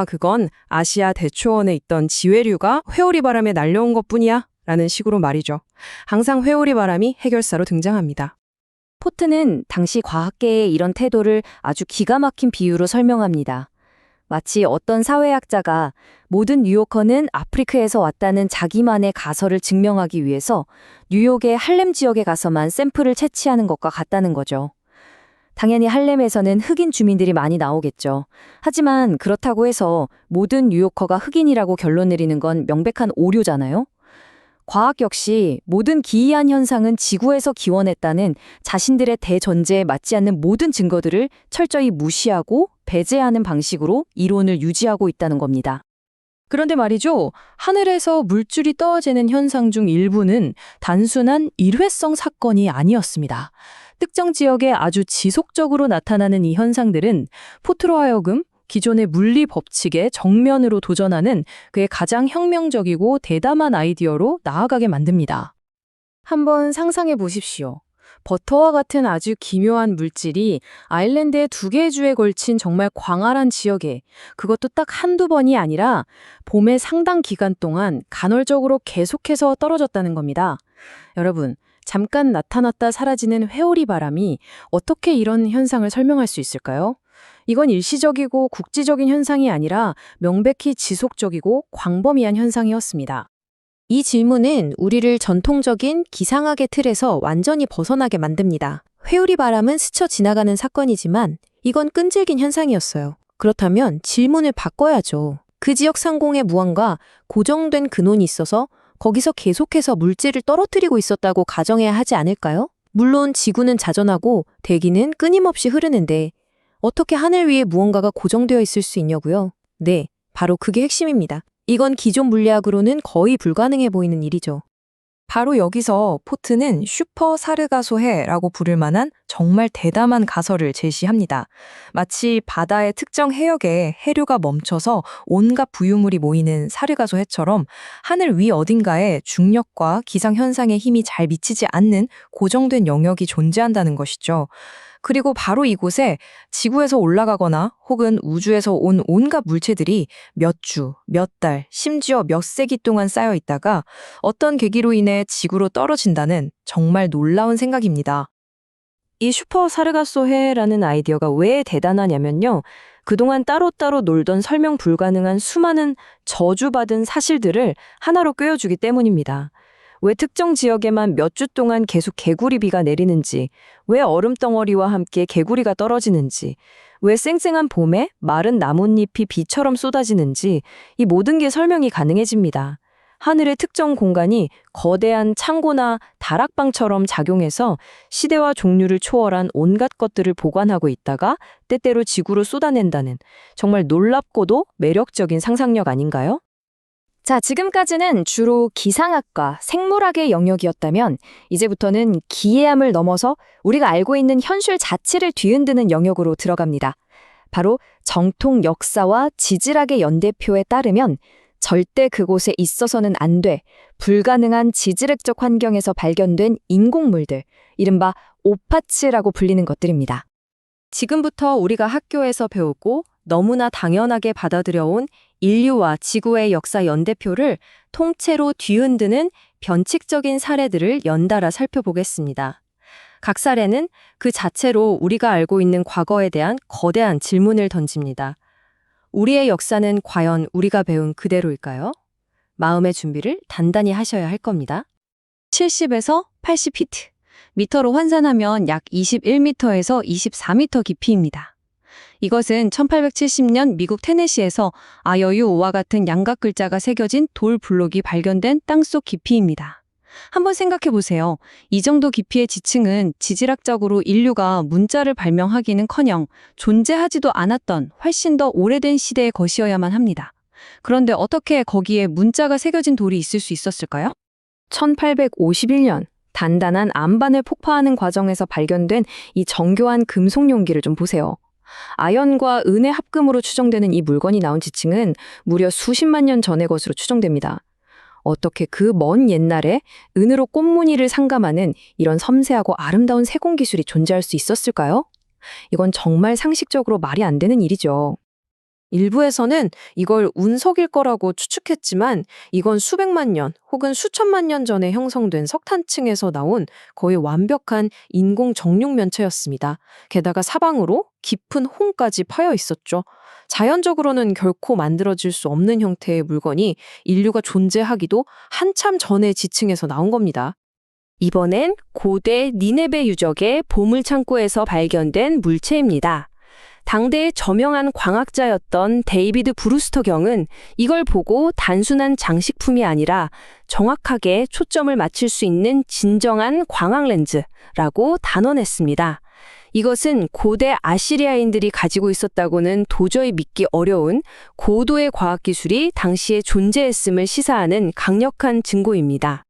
그건 아시아 대초원에 있던 지회류가 회오리 바람에 날려온 것뿐이야 라는 식으로 말이죠. 항상 회오리 바람이 해결사로 등장합니다. 포트는 당시 과학계의 이런 태도를 아주 기가 막힌 비유로 설명합니다. 마치 어떤 사회학자가 모든 뉴요커는 아프리카에서 왔다는 자기만의 가설을 증명하기 위해서 뉴욕의 할렘 지역에 가서만 샘플을 채취하는 것과 같다는 거죠. 당연히 할렘에서는 흑인 주민들이 많이 나오겠죠. 하지만 그렇다고 해서 모든 뉴요커가 흑인이라고 결론 내리는 건 명백한 오류잖아요. 과학 역시 모든 기이한 현상은 지구에서 기원했다는 자신들의 대전제에 맞지 않는 모든 증거들을 철저히 무시하고 배제하는 방식으로 이론을 유지하고 있다는 겁니다. 그런데 말이죠. 하늘에서 물줄이 떨어지는 현상 중 일부는 단순한 일회성 사건이 아니었습니다. 특정 지역에 아주 지속적으로 나타나는 이 현상들은 포트로 하여금 기존의 물리 법칙에 정면으로 도전하는 그의 가장 혁명적이고 대담한 아이디어로 나아가게 만듭니다. 한번 상상해 보십시오. 버터와 같은 아주 기묘한 물질이 아일랜드의 2개의 주에 걸친 정말 광활한 지역에, 그것도 딱 한두 번이 아니라 봄의 상당 기간 동안 간헐적으로 계속해서 떨어졌다는 겁니다. 여러분, 잠깐 나타났다 사라지는 회오리 바람이 어떻게 이런 현상을 설명할 수 있을까요? 이건 일시적이고 국지적인 현상이 아니라 명백히 지속적이고 광범위한 현상이었습니다. 이 질문은 우리를 전통적인 기상학의 틀에서 완전히 벗어나게 만듭니다. 회오리 바람은 스쳐 지나가는 사건이지만 이건 끈질긴 현상이었어요. 그렇다면 질문을 바꿔야죠. 그 지역 상공에 무언가 고정된 근원이 있어서 거기서 계속해서 물질을 떨어뜨리고 있었다고 가정해야 하지 않을까요? 물론 지구는 자전하고 대기는 끊임없이 흐르는데 어떻게 하늘 위에 무언가가 고정되어 있을 수 있냐고요? 네, 바로 그게 핵심입니다. 이건 기존 물리학으로는 거의 불가능해 보이는 일이죠. 바로 여기서 포트는 슈퍼 사르가소해라고 부를 만한 정말 대담한 가설을 제시합니다. 마치 바다의 특정 해역에 해류가 멈춰서 온갖 부유물이 모이는 사르가소해처럼 하늘 위 어딘가에 중력과 기상현상의 힘이 잘 미치지 않는 고정된 영역이 존재한다는 것이죠. 그리고 바로 이곳에 지구에서 올라가거나 혹은 우주에서 온 온갖 물체들이 몇 주, 몇 달, 심지어 몇 세기 동안 쌓여 있다가 어떤 계기로 인해 지구로 떨어진다는 정말 놀라운 생각입니다. 이 슈퍼 사르가소해라는 아이디어가 왜 대단하냐면요. 그동안 따로따로 놀던 설명 불가능한 수많은 저주받은 사실들을 하나로 꿰어주기 때문입니다. 왜 특정 지역에만 몇 주 동안 계속 개구리 비가 내리는지, 왜 얼음덩어리와 함께 개구리가 떨어지는지, 왜 쌩쌩한 봄에 마른 나뭇잎이 비처럼 쏟아지는지 이 모든 게 설명이 가능해집니다. 하늘의 특정 공간이 거대한 창고나 다락방처럼 작용해서 시대와 종류를 초월한 온갖 것들을 보관하고 있다가 때때로 지구로 쏟아낸다는 정말 놀랍고도 매력적인 상상력 아닌가요? 자, 지금까지는 주로 기상학과 생물학의 영역이었다면 이제부터는 기이함을 넘어서 우리가 알고 있는 현실 자체를 뒤흔드는 영역으로 들어갑니다. 바로 정통 역사와 지질학의 연대표에 따르면 절대 그곳에 있어서는 안 돼, 불가능한 지질학적 환경에서 발견된 인공물들, 이른바 오파츠라고 불리는 것들입니다. 지금부터 우리가 학교에서 배우고 너무나 당연하게 받아들여온 인류와 지구의 역사 연대표를 통째로 뒤흔드는 변칙적인 사례들을 연달아 살펴보겠습니다. 각 사례는 그 자체로 우리가 알고 있는 과거에 대한 거대한 질문을 던집니다. 우리의 역사는 과연 우리가 배운 그대로일까요? 마음의 준비를 단단히 하셔야 할 겁니다. 70에서 80피트. 미터로 환산하면 약 21m에서 24m 깊이입니다. 이것은 1870년 미국 테네시에서 아여유 오와 같은 양각 글자가 새겨진 돌 블록이 발견된 땅속 깊이입니다. 한번 생각해 보세요. 이 정도 깊이의 지층은 지질학적으로 인류가 문자를 발명하기는커녕 존재하지도 않았던 훨씬 더 오래된 시대의 것이어야만 합니다. 그런데 어떻게 거기에 문자가 새겨진 돌이 있을 수 있었을까요? 1851년 단단한 암반을 폭파하는 과정에서 발견된 이 정교한 금속 용기를 좀 보세요. 아연과 은의 합금으로 추정되는 이 물건이 나온 지층은 무려 수십만 년 전의 것으로 추정됩니다. 어떻게 그 먼 옛날에 은으로 꽃무늬를 상감하는 이런 섬세하고 아름다운 세공 기술이 존재할 수 있었을까요? 이건 정말 상식적으로 말이 안 되는 일이죠. 일부에서는 이걸 운석일 거라고 추측했지만 이건 수백만 년 혹은 수천만 년 전에 형성된 석탄층에서 나온 거의 완벽한 인공 정육 면체였습니다. 게다가 사방으로 깊은 홍까지 파여 있었죠. 자연적으로는 결코 만들어질 수 없는 형태의 물건이 인류가 존재하기도 한참 전의 지층에서 나온 겁니다. 이번엔 고대 니네베 유적의 보물창고에서 발견된 물체입니다. 당대의 저명한 광학자였던 데이비드 브루스터 경은 이걸 보고 단순한 장식품이 아니라 정확하게 초점을 맞출 수 있는 진정한 광학 렌즈라고 단언했습니다. 이것은 고대 아시리아인들이 가지고 있었다고는 도저히 믿기 어려운 고도의 과학기술이 당시에 존재했음을 시사하는 강력한 증거입니다.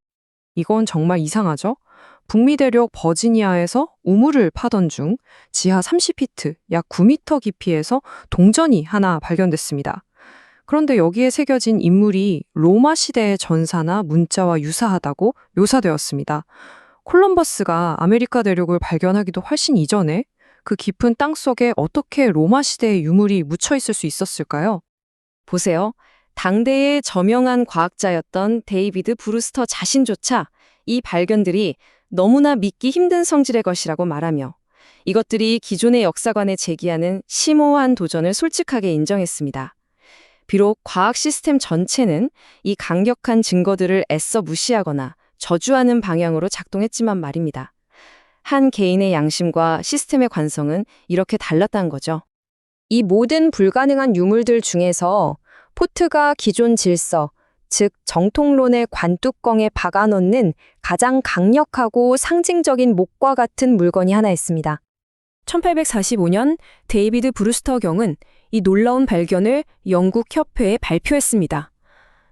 이건 정말 이상하죠? 북미 대륙 버지니아에서 우물을 파던 중 지하 30피트, 약 9m 깊이에서 동전이 하나 발견됐습니다. 그런데 여기에 새겨진 인물이 로마 시대의 전사나 문자와 유사하다고 묘사되었습니다. 콜럼버스가 아메리카 대륙을 발견하기도 훨씬 이전에 그 깊은 땅속에 어떻게 로마 시대의 유물이 묻혀 있을 수 있었을까요? 보세요. 당대의 저명한 과학자였던 데이비드 브루스터 자신조차 이 발견들이 너무나 믿기 힘든 성질의 것이라고 말하며 이것들이 기존의 역사관에 제기하는 심오한 도전을 솔직하게 인정했습니다. 비록 과학 시스템 전체는 이 강력한 증거들을 애써 무시하거나 저주하는 방향으로 작동했지만 말입니다. 한 개인의 양심과 시스템의 관성은 이렇게 달랐다는 거죠. 이 모든 불가능한 유물들 중에서 포트가 기존 질서, 즉 정통론의 관뚜껑에 박아놓는 가장 강력하고 상징적인 목과 같은 물건이 하나 있습니다. 1845년 데이비드 브루스터 경은 이 놀라운 발견을 영국 협회에 발표했습니다.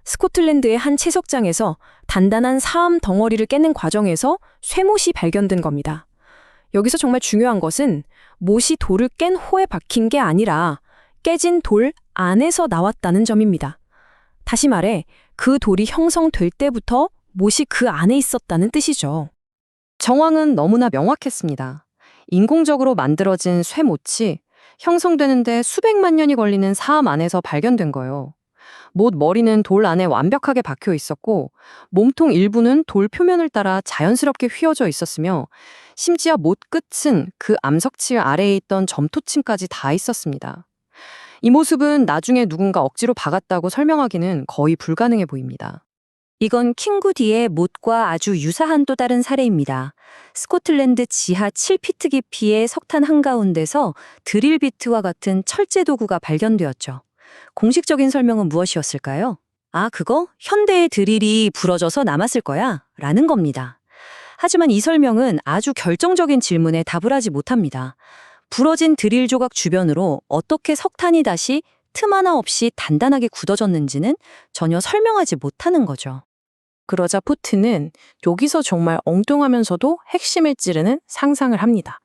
스코틀랜드의 한 채석장에서 단단한 사암 덩어리를 깨는 과정에서 쇠못이 발견된 겁니다. 여기서 정말 중요한 것은 못이 돌을 깬 호에 박힌 게 아니라 깨진 돌 안에서 나왔다는 점입니다. 다시 말해 그 돌이 형성될 때부터 못이 그 안에 있었다는 뜻이죠. 정황은 너무나 명확했습니다. 인공적으로 만들어진 쇠못이 형성되는데 수백만 년이 걸리는 사암 안에서 발견된 거예요. 못 머리는 돌 안에 완벽하게 박혀 있었고 몸통 일부는 돌 표면을 따라 자연스럽게 휘어져 있었으며 심지어 못 끝은 그 암석칠 아래에 있던 점토층까지 다 있었습니다. 이 모습은 나중에 누군가 억지로 박았다고 설명하기는 거의 불가능해 보입니다. 이건 킹구디의 못과 아주 유사한 또 다른 사례입니다. 스코틀랜드 지하 7피트 깊이의 석탄 한가운데서 드릴비트와 같은 철제 도구가 발견되었죠. 공식적인 설명은 무엇이었을까요? 아, 그거? 현대의 드릴이 부러져서 남았을 거야 라는 겁니다. 하지만 이 설명은 아주 결정적인 질문에 답을 하지 못합니다. 부러진 드릴 조각 주변으로 어떻게 석탄이 다시 틈 하나 없이 단단하게 굳어졌는지는 전혀 설명하지 못하는 거죠. 그러자 포트는 여기서 정말 엉뚱하면서도 핵심을 찌르는 상상을 합니다.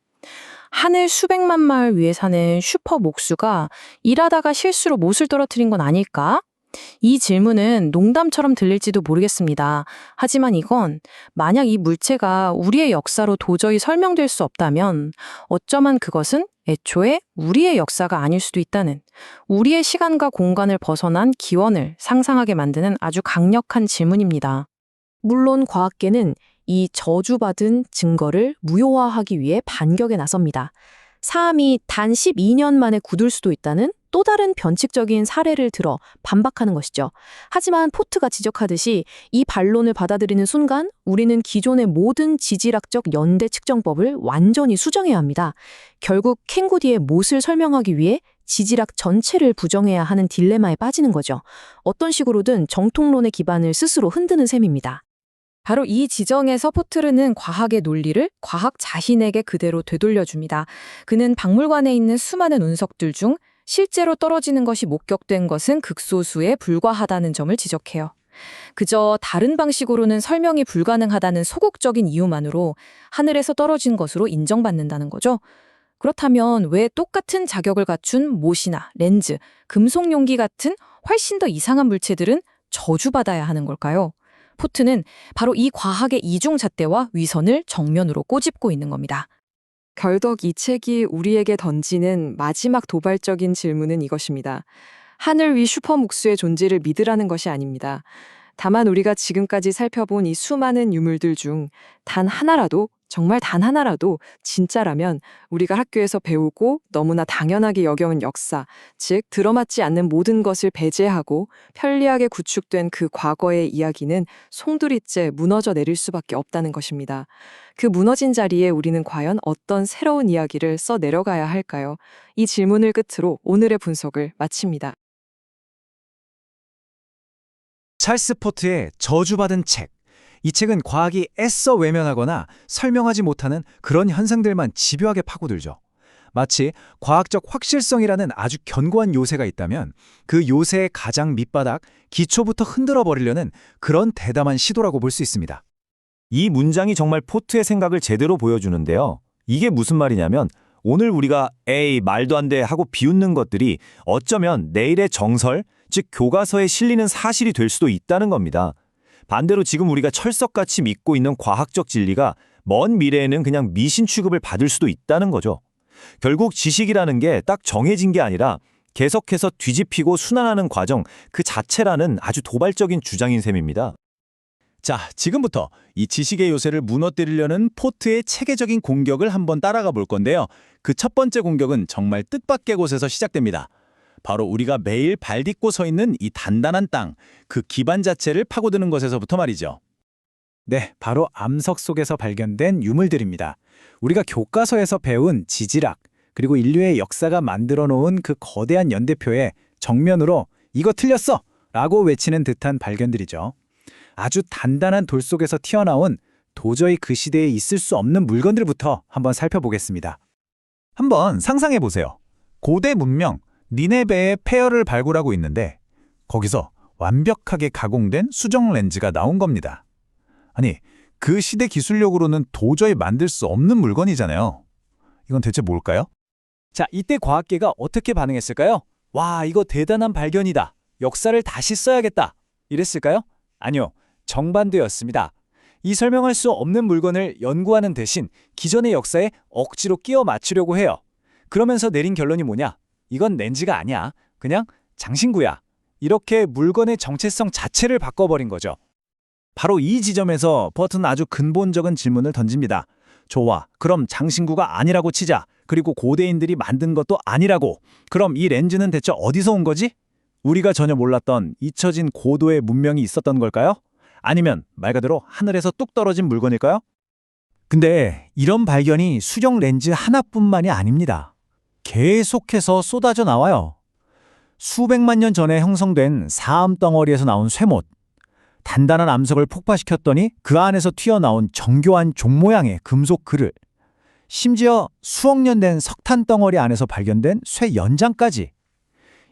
하늘 수백만 마일 위에 사는 슈퍼 목수가 일하다가 실수로 못을 떨어뜨린 건 아닐까? 이 질문은 농담처럼 들릴지도 모르겠습니다. 하지만 이건 만약 이 물체가 우리의 역사로 도저히 설명될 수 없다면 어쩌면 그것은 애초에 우리의 역사가 아닐 수도 있다는, 우리의 시간과 공간을 벗어난 기원을 상상하게 만드는 아주 강력한 질문입니다. 물론 과학계는 이 저주받은 증거를 무효화하기 위해 반격에 나섭니다. 사암이 단 12년 만에 굳을 수도 있다는 또 다른 변칙적인 사례를 들어 반박하는 것이죠. 하지만 포트가 지적하듯이 이 반론을 받아들이는 순간 우리는 기존의 모든 지질학적 연대 측정법을 완전히 수정해야 합니다. 결국 캥구디의 못을 설명하기 위해 지질학 전체를 부정해야 하는 딜레마에 빠지는 거죠. 어떤 식으로든 정통론의 기반을 스스로 흔드는 셈입니다. 바로 이 지정에서 포트르는 과학의 논리를 과학 자신에게 그대로 되돌려줍니다. 그는 박물관에 있는 수많은 운석들 중 실제로 떨어지는 것이 목격된 것은 극소수에 불과하다는 점을 지적해요. 그저 다른 방식으로는 설명이 불가능하다는 소극적인 이유만으로 하늘에서 떨어진 것으로 인정받는다는 거죠. 그렇다면 왜 똑같은 자격을 갖춘 못이나 렌즈, 금속 용기 같은 훨씬 더 이상한 물체들은 저주받아야 하는 걸까요? 포트는 바로 이 과학의 이중잣대와 위선을 정면으로 꼬집고 있는 겁니다. 결국 이 책이 우리에게 던지는 마지막 도발적인 질문은 이것입니다. 하늘 위 슈퍼묵수의 존재를 믿으라는 것이 아닙니다. 다만 우리가 지금까지 살펴본 이 수많은 유물들 중 단 하나라도, 정말 단 하나라도 진짜라면 우리가 학교에서 배우고 너무나 당연하게 여겨온 역사, 즉 들어맞지 않는 모든 것을 배제하고 편리하게 구축된 그 과거의 이야기는 송두리째 무너져 내릴 수밖에 없다는 것입니다. 그 무너진 자리에 우리는 과연 어떤 새로운 이야기를 써 내려가야 할까요? 이 질문을 끝으로 오늘의 분석을 마칩니다. 찰스 포트의 저주받은 책. 이 책은 과학이 애써 외면하거나 설명하지 못하는 그런 현상들만 집요하게 파고들죠. 마치 과학적 확실성이라는 아주 견고한 요새가 있다면 그 요새의 가장 밑바닥, 기초부터 흔들어 버리려는 그런 대담한 시도라고 볼 수 있습니다. 이 문장이 정말 포트의 생각을 제대로 보여주는데요. 이게 무슨 말이냐면 오늘 우리가 에이 말도 안 돼 하고 비웃는 것들이 어쩌면 내일의 정설, 즉 교과서에 실리는 사실이 될 수도 있다는 겁니다. 반대로 지금 우리가 철석같이 믿고 있는 과학적 진리가 먼 미래에는 그냥 미신 취급을 받을 수도 있다는 거죠. 결국 지식이라는 게 딱 정해진 게 아니라 계속해서 뒤집히고 순환하는 과정 그 자체라는 아주 도발적인 주장인 셈입니다. 자, 지금부터 이 지식의 요새를 무너뜨리려는 포트의 체계적인 공격을 한번 따라가 볼 건데요. 그 첫 번째 공격은 정말 뜻밖의 곳에서 시작됩니다. 바로 우리가 매일 발 딛고 서 있는 이 단단한 땅, 그 기반 자체를 파고드는 것에서부터 말이죠. 네, 바로 암석 속에서 발견된 유물들입니다. 우리가 교과서에서 배운 지질학, 그리고 인류의 역사가 만들어 놓은 그 거대한 연대표에 정면으로 이거 틀렸어! 라고 외치는 듯한 발견들이죠. 아주 단단한 돌 속에서 튀어나온 도저히 그 시대에 있을 수 없는 물건들부터 한번 살펴보겠습니다. 한번 상상해 보세요. 고대 문명 니네베의 폐허를 발굴하고 있는데 거기서 완벽하게 가공된 수정 렌즈가 나온 겁니다. 아니, 그 시대 기술력으로는 도저히 만들 수 없는 물건이잖아요. 이건 대체 뭘까요? 자, 이때 과학계가 어떻게 반응했을까요? 와, 이거 대단한 발견이다. 역사를 다시 써야겠다. 이랬을까요? 아니요, 정반대였습니다. 이 설명할 수 없는 물건을 연구하는 대신 기존의 역사에 억지로 끼워 맞추려고 해요. 그러면서 내린 결론이 뭐냐? 이건 렌즈가 아니야. 그냥 장신구야. 이렇게 물건의 정체성 자체를 바꿔버린 거죠. 바로 이 지점에서 버튼은 아주 근본적인 질문을 던집니다. 좋아, 그럼 장신구가 아니라고 치자. 그리고 고대인들이 만든 것도 아니라고. 그럼 이 렌즈는 대체 어디서 온 거지? 우리가 전혀 몰랐던 잊혀진 고도의 문명이 있었던 걸까요? 아니면 말 그대로 하늘에서 뚝 떨어진 물건일까요? 근데 이런 발견이 수정 렌즈 하나뿐만이 아닙니다. 계속해서 쏟아져 나와요. 수백만 년 전에 형성된 사암 덩어리에서 나온 쇠못, 단단한 암석을 폭파시켰더니 그 안에서 튀어나온 정교한 종 모양의 금속 그릇, 심지어 수억 년 된 석탄 덩어리 안에서 발견된 쇠 연장까지.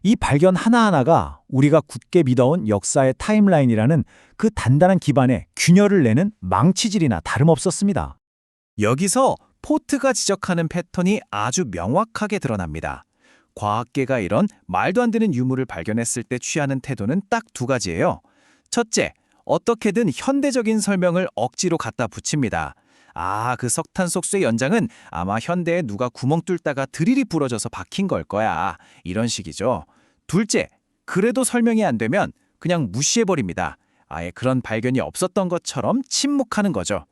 이 발견 하나하나가 우리가 굳게 믿어온 역사의 타임라인이라는 그 단단한 기반에 균열을 내는 망치질이나 다름없었습니다. 여기서 포트가 지적하는 패턴이 아주 명확하게 드러납니다. 과학계가 이런 말도 안 되는 유물을 발견했을 때 취하는 태도는 딱 두 가지예요. 첫째, 어떻게든 현대적인 설명을 억지로 갖다 붙입니다. 아, 그 석탄 속쇠 연장은 아마 현대에 누가 구멍 뚫다가 드릴이 부러져서 박힌 걸 거야. 이런 식이죠. 둘째, 그래도 설명이 안 되면 그냥 무시해버립니다. 아예 그런 발견이 없었던 것처럼 침묵하는 거죠.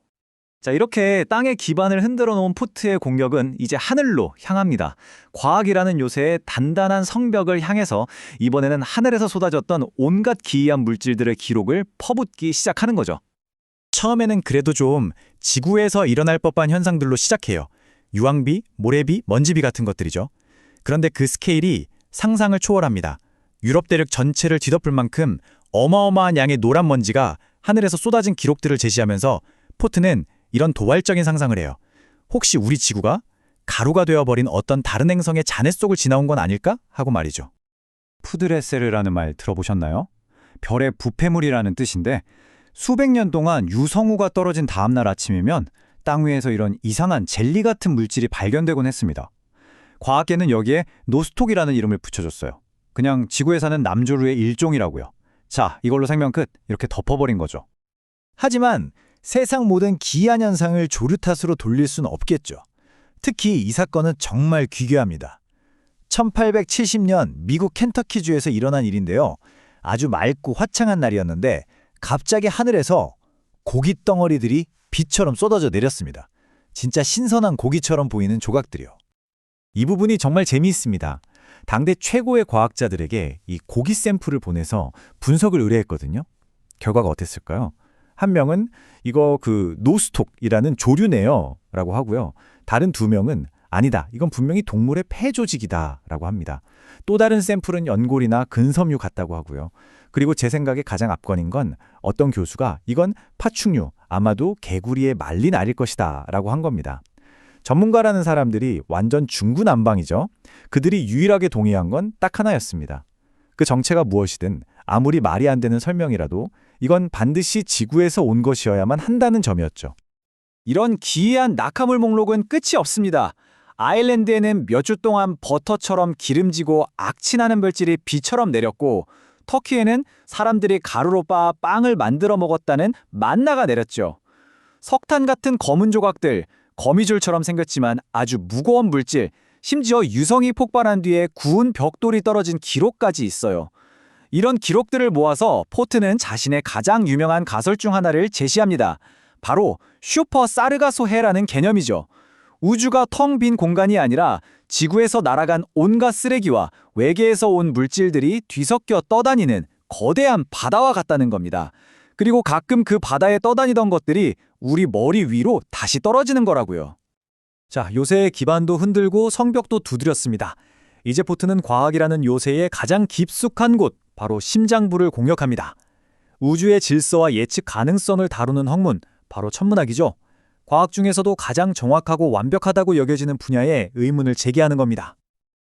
자, 이렇게 땅의 기반을 흔들어 놓은 포트의 공격은 이제 하늘로 향합니다. 과학이라는 요새의 단단한 성벽을 향해서 이번에는 하늘에서 쏟아졌던 온갖 기이한 물질들의 기록을 퍼붓기 시작하는 거죠. 처음에는 그래도 좀 지구에서 일어날 법한 현상들로 시작해요. 유황비, 모래비, 먼지비 같은 것들이죠. 그런데 그 스케일이 상상을 초월합니다. 유럽 대륙 전체를 뒤덮을 만큼 어마어마한 양의 노란 먼지가 하늘에서 쏟아진 기록들을 제시하면서 포트는 이런 도발적인 상상을 해요. 혹시 우리 지구가 가루가 되어버린 어떤 다른 행성의 잔해 속을 지나온 건 아닐까? 하고 말이죠. 푸드레세르라는 말 들어보셨나요? 별의 부패물이라는 뜻인데 수백 년 동안 유성우가 떨어진 다음 날 아침이면 땅 위에서 이런 이상한 젤리 같은 물질이 발견되곤 했습니다. 과학계는 여기에 노스톡이라는 이름을 붙여줬어요. 그냥 지구에 사는 남조류의 일종이라고요. 자, 이걸로 생명 끝. 이렇게 덮어버린 거죠. 하지만 세상 모든 기이한 현상을 조류 탓으로 돌릴 수는 없겠죠. 특히 이 사건은 정말 귀괴합니다. 1870년 미국 켄터키주에서 일어난 일인데요. 아주 맑고 화창한 날이었는데 갑자기 하늘에서 고기 덩어리들이 비처럼 쏟아져 내렸습니다. 진짜 신선한 고기처럼 보이는 조각들이요. 이 부분이 정말 재미있습니다. 당대 최고의 과학자들에게 이 고기 샘플을 보내서 분석을 의뢰했거든요. 결과가 어땠을까요? 한 명은 이거 노스톡이라는 조류네요 라고 하고요. 다른 두 명은 아니다, 이건 분명히 동물의 폐 조직이다 라고 합니다. 또 다른 샘플은 연골이나 근섬유 같다고 하고요. 그리고 제 생각에 가장 압권인 건 어떤 교수가 이건 파충류, 아마도 개구리의 말린 알일 것이다 라고 한 겁니다. 전문가라는 사람들이 완전 중구난방이죠. 그들이 유일하게 동의한 건 딱 하나였습니다. 그 정체가 무엇이든 아무리 말이 안 되는 설명이라도 이건 반드시 지구에서 온 것이어야만 한다는 점이었죠. 이런 기이한 낙하물 목록은 끝이 없습니다. 아일랜드에는 몇 주 동안 버터처럼 기름지고 악취나는 물질이 비처럼 내렸고 터키에는 사람들이 가루로 빻아 빵을 만들어 먹었다는 만나가 내렸죠. 석탄 같은 검은 조각들, 거미줄처럼 생겼지만 아주 무거운 물질, 심지어 유성이 폭발한 뒤에 구운 벽돌이 떨어진 기록까지 있어요. 이런 기록들을 모아서 포트는 자신의 가장 유명한 가설 중 하나를 제시합니다. 바로 슈퍼 사르가소해라는 개념이죠. 우주가 텅 빈 공간이 아니라 지구에서 날아간 온갖 쓰레기와 외계에서 온 물질들이 뒤섞여 떠다니는 거대한 바다와 같다는 겁니다. 그리고 가끔 그 바다에 떠다니던 것들이 우리 머리 위로 다시 떨어지는 거라고요. 자, 요새의 기반도 흔들고 성벽도 두드렸습니다. 이제 포트는 과학이라는 요새의 가장 깊숙한 곳, 바로 심장부를 공격합니다. 우주의 질서와 예측 가능성을 다루는 학문, 바로 천문학이죠. 과학 중에서도 가장 정확하고 완벽하다고 여겨지는 분야에 의문을 제기하는 겁니다.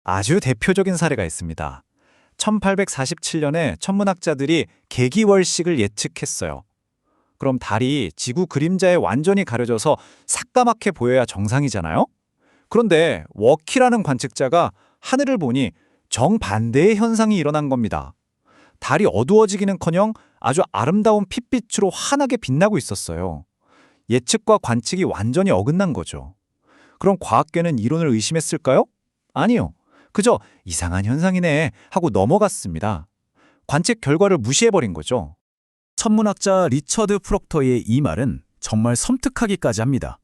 아주 대표적인 사례가 있습니다. 1847년에 천문학자들이 개기월식을 예측했어요. 그럼 달이 지구 그림자에 완전히 가려져서 새까맣게 보여야 정상이잖아요? 그런데 워키라는 관측자가 하늘을 보니 정반대의 현상이 일어난 겁니다. 달이 어두워지기는커녕 아주 아름다운 핏빛으로 환하게 빛나고 있었어요. 예측과 관측이 완전히 어긋난 거죠. 그럼 과학계는 이론을 의심했을까요? 아니요. 그저 이상한 현상이네 하고 넘어갔습니다. 관측 결과를 무시해버린 거죠. 천문학자 리처드 프록터의 이 말은 정말 섬뜩하기까지 합니다.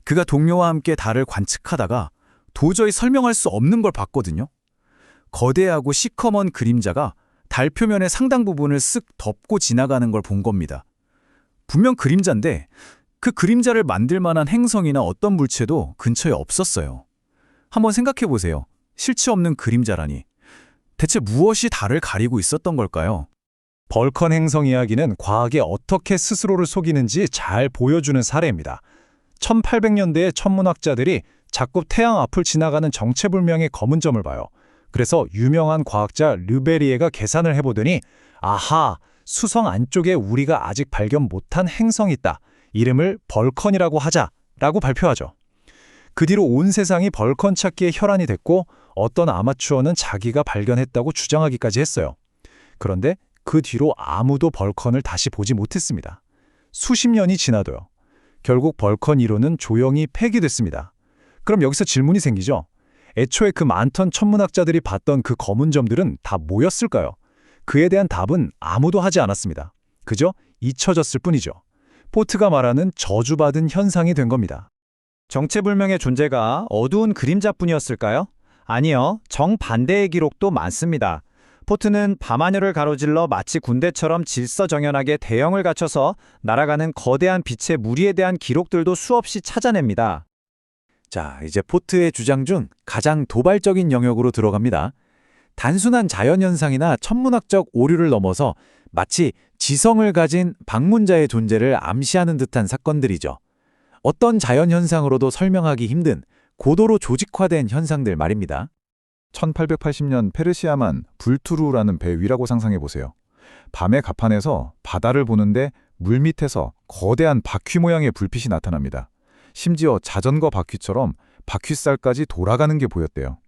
그가 동료와 함께 달을 관측하다가 도저히 설명할 수 없는 걸 봤거든요. 거대하고 시커먼 그림자가 달 표면의 상당 부분을 쓱 덮고 지나가는 걸 본 겁니다. 분명 그림자인데 그 그림자를 만들 만한 행성이나 어떤 물체도 근처에 없었어요. 한번 생각해 보세요. 실체 없는 그림자라니. 대체 무엇이 달을 가리고 있었던 걸까요? 벌컨 행성 이야기는 과학이 어떻게 스스로를 속이는지 잘 보여주는 사례입니다. 1800년대에 천문학자들이 자꾸 태양 앞을 지나가는 정체불명의 검은 점을 봐요. 그래서 유명한 과학자 르베리에가 계산을 해보더니 아하, 수성 안쪽에 우리가 아직 발견 못한 행성이 있다. 이름을 벌컨이라고 하자라고 발표하죠. 그 뒤로 온 세상이 벌컨 찾기에 혈안이 됐고 어떤 아마추어는 자기가 발견했다고 주장하기까지 했어요. 그런데 그 뒤로 아무도 벌컨을 다시 보지 못했습니다. 수십 년이 지나도요. 결국 벌컨 이론은 조용히 폐기됐습니다. 그럼 여기서 질문이 생기죠. 애초에 그 많던 천문학자들이 봤던 그 검은 점들은 다 뭐였을까요? 그에 대한 답은 아무도 하지 않았습니다. 그저 잊혀졌을 뿐이죠. 포트가 말하는 저주받은 현상이 된 겁니다. 정체불명의 존재가 어두운 그림자뿐이었을까요? 아니요, 정반대의 기록도 많습니다. 포트는 밤하늘을 가로질러 마치 군대처럼 질서정연하게 대형을 갖춰서 날아가는 거대한 빛의 무리에 대한 기록들도 수없이 찾아냅니다. 자, 이제 포트의 주장 중 가장 도발적인 영역으로 들어갑니다. 단순한 자연현상이나 천문학적 오류를 넘어서 마치 지성을 가진 방문자의 존재를 암시하는 듯한 사건들이죠. 어떤 자연현상으로도 설명하기 힘든 고도로 조직화된 현상들 말입니다. 1880년 페르시아만 불투루라는 배 위라고 상상해보세요. 밤의 갑판에서 바다를 보는데 물밑에서 거대한 바퀴 모양의 불빛이 나타납니다. 심지어 자전거 바퀴처럼 바퀴살까지 돌아가는 게 보였대요.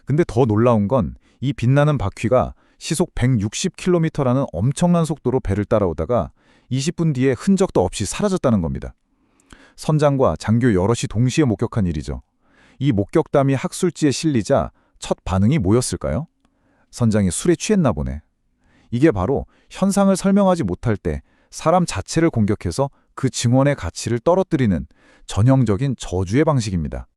근데 더 놀라운 건 이 빛나는 바퀴가 시속 160km라는 엄청난 속도로 배를 따라오다가 20분 뒤에 흔적도 없이 사라졌다는 겁니다. 선장과 장교 여럿이 동시에 목격한 일이죠. 이 목격담이 학술지에 실리자 첫 반응이 뭐였을까요? 선장이 술에 취했나 보네. 이게 바로 현상을 설명하지 못할 때 사람 자체를 공격해서 그 증언의 가치를 떨어뜨리는 전형적인 저주의 방식입니다.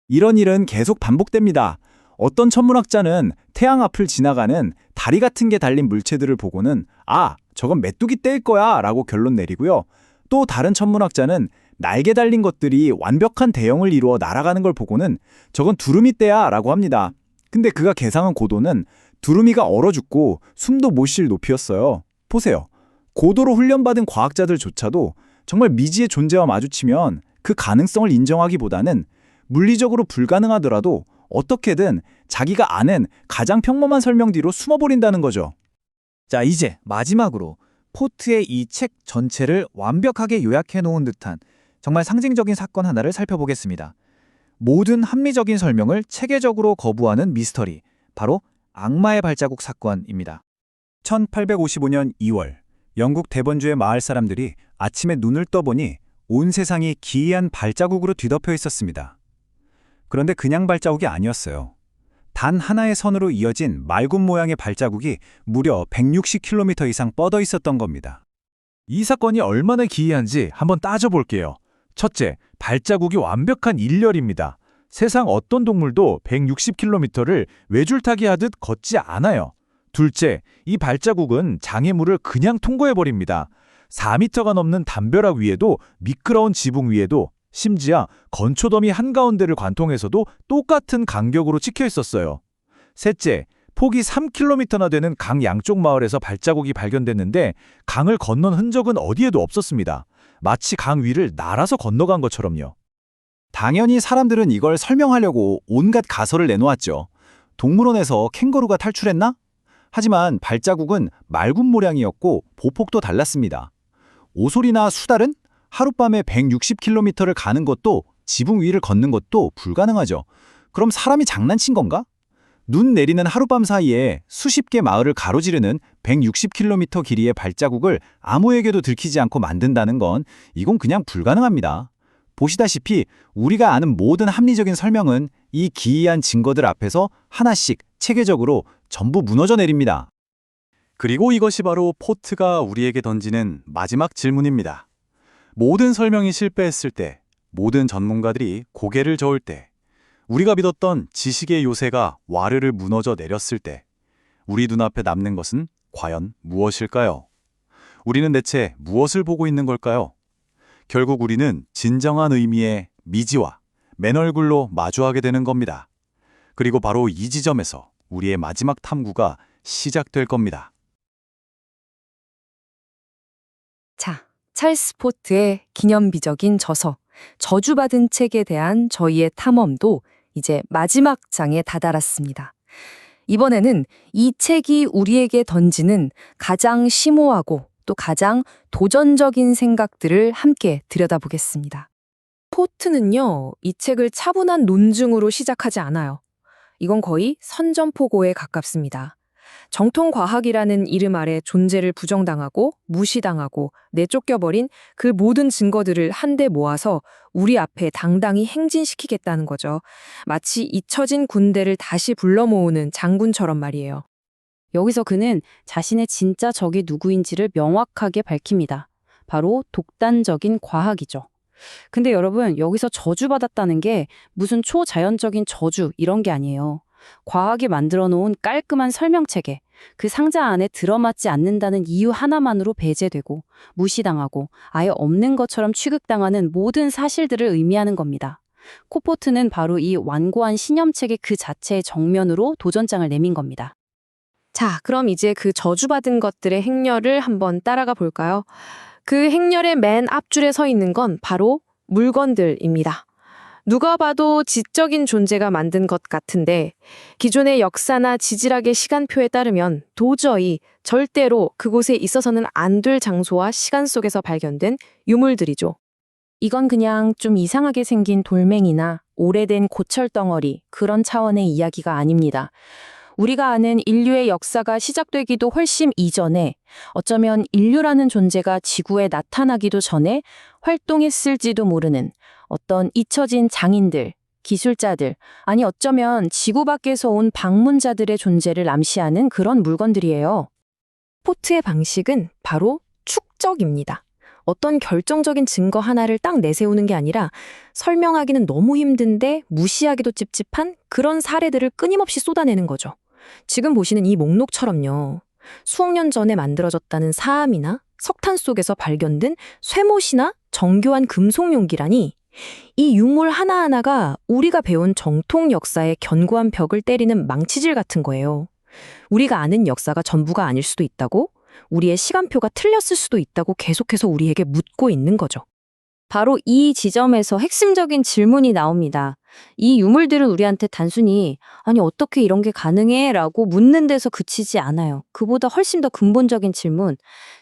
이런 일은 계속 반복됩니다. 어떤 천문학자는 태양 앞을 지나가는 다리 같은 게 달린 물체들을 보고는 아, 저건 메뚜기 떼일 거야 라고 결론 내리고요. 또 다른 천문학자는 날개 달린 것들이 완벽한 대형을 이루어 날아가는 걸 보고는 저건 두루미 떼야 라고 합니다. 근데 그가 계상한 고도는 두루미가 얼어 죽고 숨도 못 쉴 높이였어요. 보세요. 고도로 훈련받은 과학자들조차도 정말 미지의 존재와 마주치면 그 가능성을 인정하기보다는 물리적으로 불가능하더라도 어떻게든 자기가 아는 가장 평범한 설명 뒤로 숨어버린다는 거죠. 자, 이제 마지막으로 포트의 이 책 전체를 완벽하게 요약해 놓은 듯한 정말 상징적인 사건 하나를 살펴보겠습니다. 모든 합리적인 설명을 체계적으로 거부하는 미스터리, 바로 악마의 발자국 사건입니다. 1855년 2월, 영국 대번주의 마을 사람들이 아침에 눈을 떠보니 온 세상이 기이한 발자국으로 뒤덮여 있었습니다. 그런데 그냥 발자국이 아니었어요. 단 하나의 선으로 이어진 말굽 모양의 발자국이 무려 160km 이상 뻗어 있었던 겁니다. 이 사건이 얼마나 기이한지 한번 따져볼게요. 첫째, 발자국이 완벽한 일렬입니다. 세상 어떤 동물도 160km를 외줄타기 하듯 걷지 않아요. 둘째, 이 발자국은 장애물을 그냥 통과해버립니다. 4m가 넘는 담벼락 위에도 미끄러운 지붕 위에도 심지어 건초더미 한가운데를 관통해서도 똑같은 간격으로 찍혀 있었어요. 셋째, 폭이 3km나 되는 강 양쪽 마을에서 발자국이 발견됐는데 강을 건넌 흔적은 어디에도 없었습니다. 마치 강 위를 날아서 건너간 것처럼요. 당연히 사람들은 이걸 설명하려고 온갖 가설을 내놓았죠. 동물원에서 캥거루가 탈출했나? 하지만 발자국은 말굽 모양이었고 보폭도 달랐습니다. 오솔이나 수달은 하룻밤에 160km를 가는 것도 지붕 위를 걷는 것도 불가능하죠. 그럼 사람이 장난친 건가? 눈 내리는 하룻밤 사이에 수십 개 마을을 가로지르는 160km 길이의 발자국을 아무에게도 들키지 않고 만든다는 건 이건 그냥 불가능합니다. 보시다시피 우리가 아는 모든 합리적인 설명은 이 기이한 증거들 앞에서 하나씩 체계적으로 전부 무너져 내립니다. 그리고 이것이 바로 포트가 우리에게 던지는 마지막 질문입니다. 모든 설명이 실패했을 때, 모든 전문가들이 고개를 저을 때, 우리가 믿었던 지식의 요새가 와르르 무너져 내렸을 때, 우리 눈앞에 남는 것은 과연 무엇일까요? 우리는 대체 무엇을 보고 있는 걸까요? 결국 우리는 진정한 의미의 미지와 맨 얼굴로 마주하게 되는 겁니다. 그리고 바로 이 지점에서 우리의 마지막 탐구가 시작될 겁니다. 자, 찰스 포트의 기념비적인 저서, 저주받은 책에 대한 저희의 탐험도 이제 마지막 장에 다다랐습니다. 이번에는 이 책이 우리에게 던지는 가장 심오하고 또 가장 도전적인 생각들을 함께 들여다보겠습니다. 포트는요, 이 책을 차분한 논증으로 시작하지 않아요. 이건 거의 선전포고에 가깝습니다. 정통 과학이라는 이름 아래 존재를 부정당하고 무시당하고 내쫓겨버린 그 모든 증거들을 한데 모아서 우리 앞에 당당히 행진시키겠다는 거죠. 마치 잊혀진 군대를 다시 불러 모으는 장군처럼 말이에요. 여기서 그는 자신의 진짜 적이 누구인지를 명확하게 밝힙니다. 바로 독단적인 과학이죠. 근데 여러분, 여기서 저주받았다는 게 무슨 초자연적인 저주 이런 게 아니에요. 과학이 만들어 놓은 깔끔한 설명체계, 그 상자 안에 들어맞지 않는다는 이유 하나만으로 배제되고 무시당하고 아예 없는 것처럼 취급당하는 모든 사실들을 의미하는 겁니다. 코포트는 바로 이 완고한 신념체계 그 자체의 정면으로 도전장을 내민 겁니다. 자, 그럼 이제 그 저주받은 것들의 행렬을 한번 따라가 볼까요? 그 행렬의 맨 앞줄에 서 있는 건 바로 물건들입니다. 누가 봐도 지적인 존재가 만든 것 같은데 기존의 역사나 지질학의 시간표에 따르면 도저히 절대로 그곳에 있어서는 안 될 장소와 시간 속에서 발견된 유물들이죠. 이건 그냥 좀 이상하게 생긴 돌멩이나 오래된 고철 덩어리 그런 차원의 이야기가 아닙니다. 우리가 아는 인류의 역사가 시작되기도 훨씬 이전에 어쩌면 인류라는 존재가 지구에 나타나기도 전에 활동했을지도 모르는 어떤 잊혀진 장인들, 기술자들, 아니 어쩌면 지구 밖에서 온 방문자들의 존재를 암시하는 그런 물건들이에요. 포트의 방식은 바로 축적입니다. 어떤 결정적인 증거 하나를 딱 내세우는 게 아니라 설명하기는 너무 힘든데 무시하기도 찝찝한 그런 사례들을 끊임없이 쏟아내는 거죠. 지금 보시는 이 목록처럼요. 수억 년 전에 만들어졌다는 사암이나 석탄 속에서 발견된 쇠못이나 정교한 금속 용기라니 이 유물 하나하나가 우리가 배운 정통 역사의 견고한 벽을 때리는 망치질 같은 거예요. 우리가 아는 역사가 전부가 아닐 수도 있다고, 우리의 시간표가 틀렸을 수도 있다고 계속해서 우리에게 묻고 있는 거죠. 바로 이 지점에서 핵심적인 질문이 나옵니다. 이 유물들은 우리한테 단순히 아니 어떻게 이런 게 가능해? 라고 묻는 데서 그치지 않아요. 그보다 훨씬 더 근본적인 질문.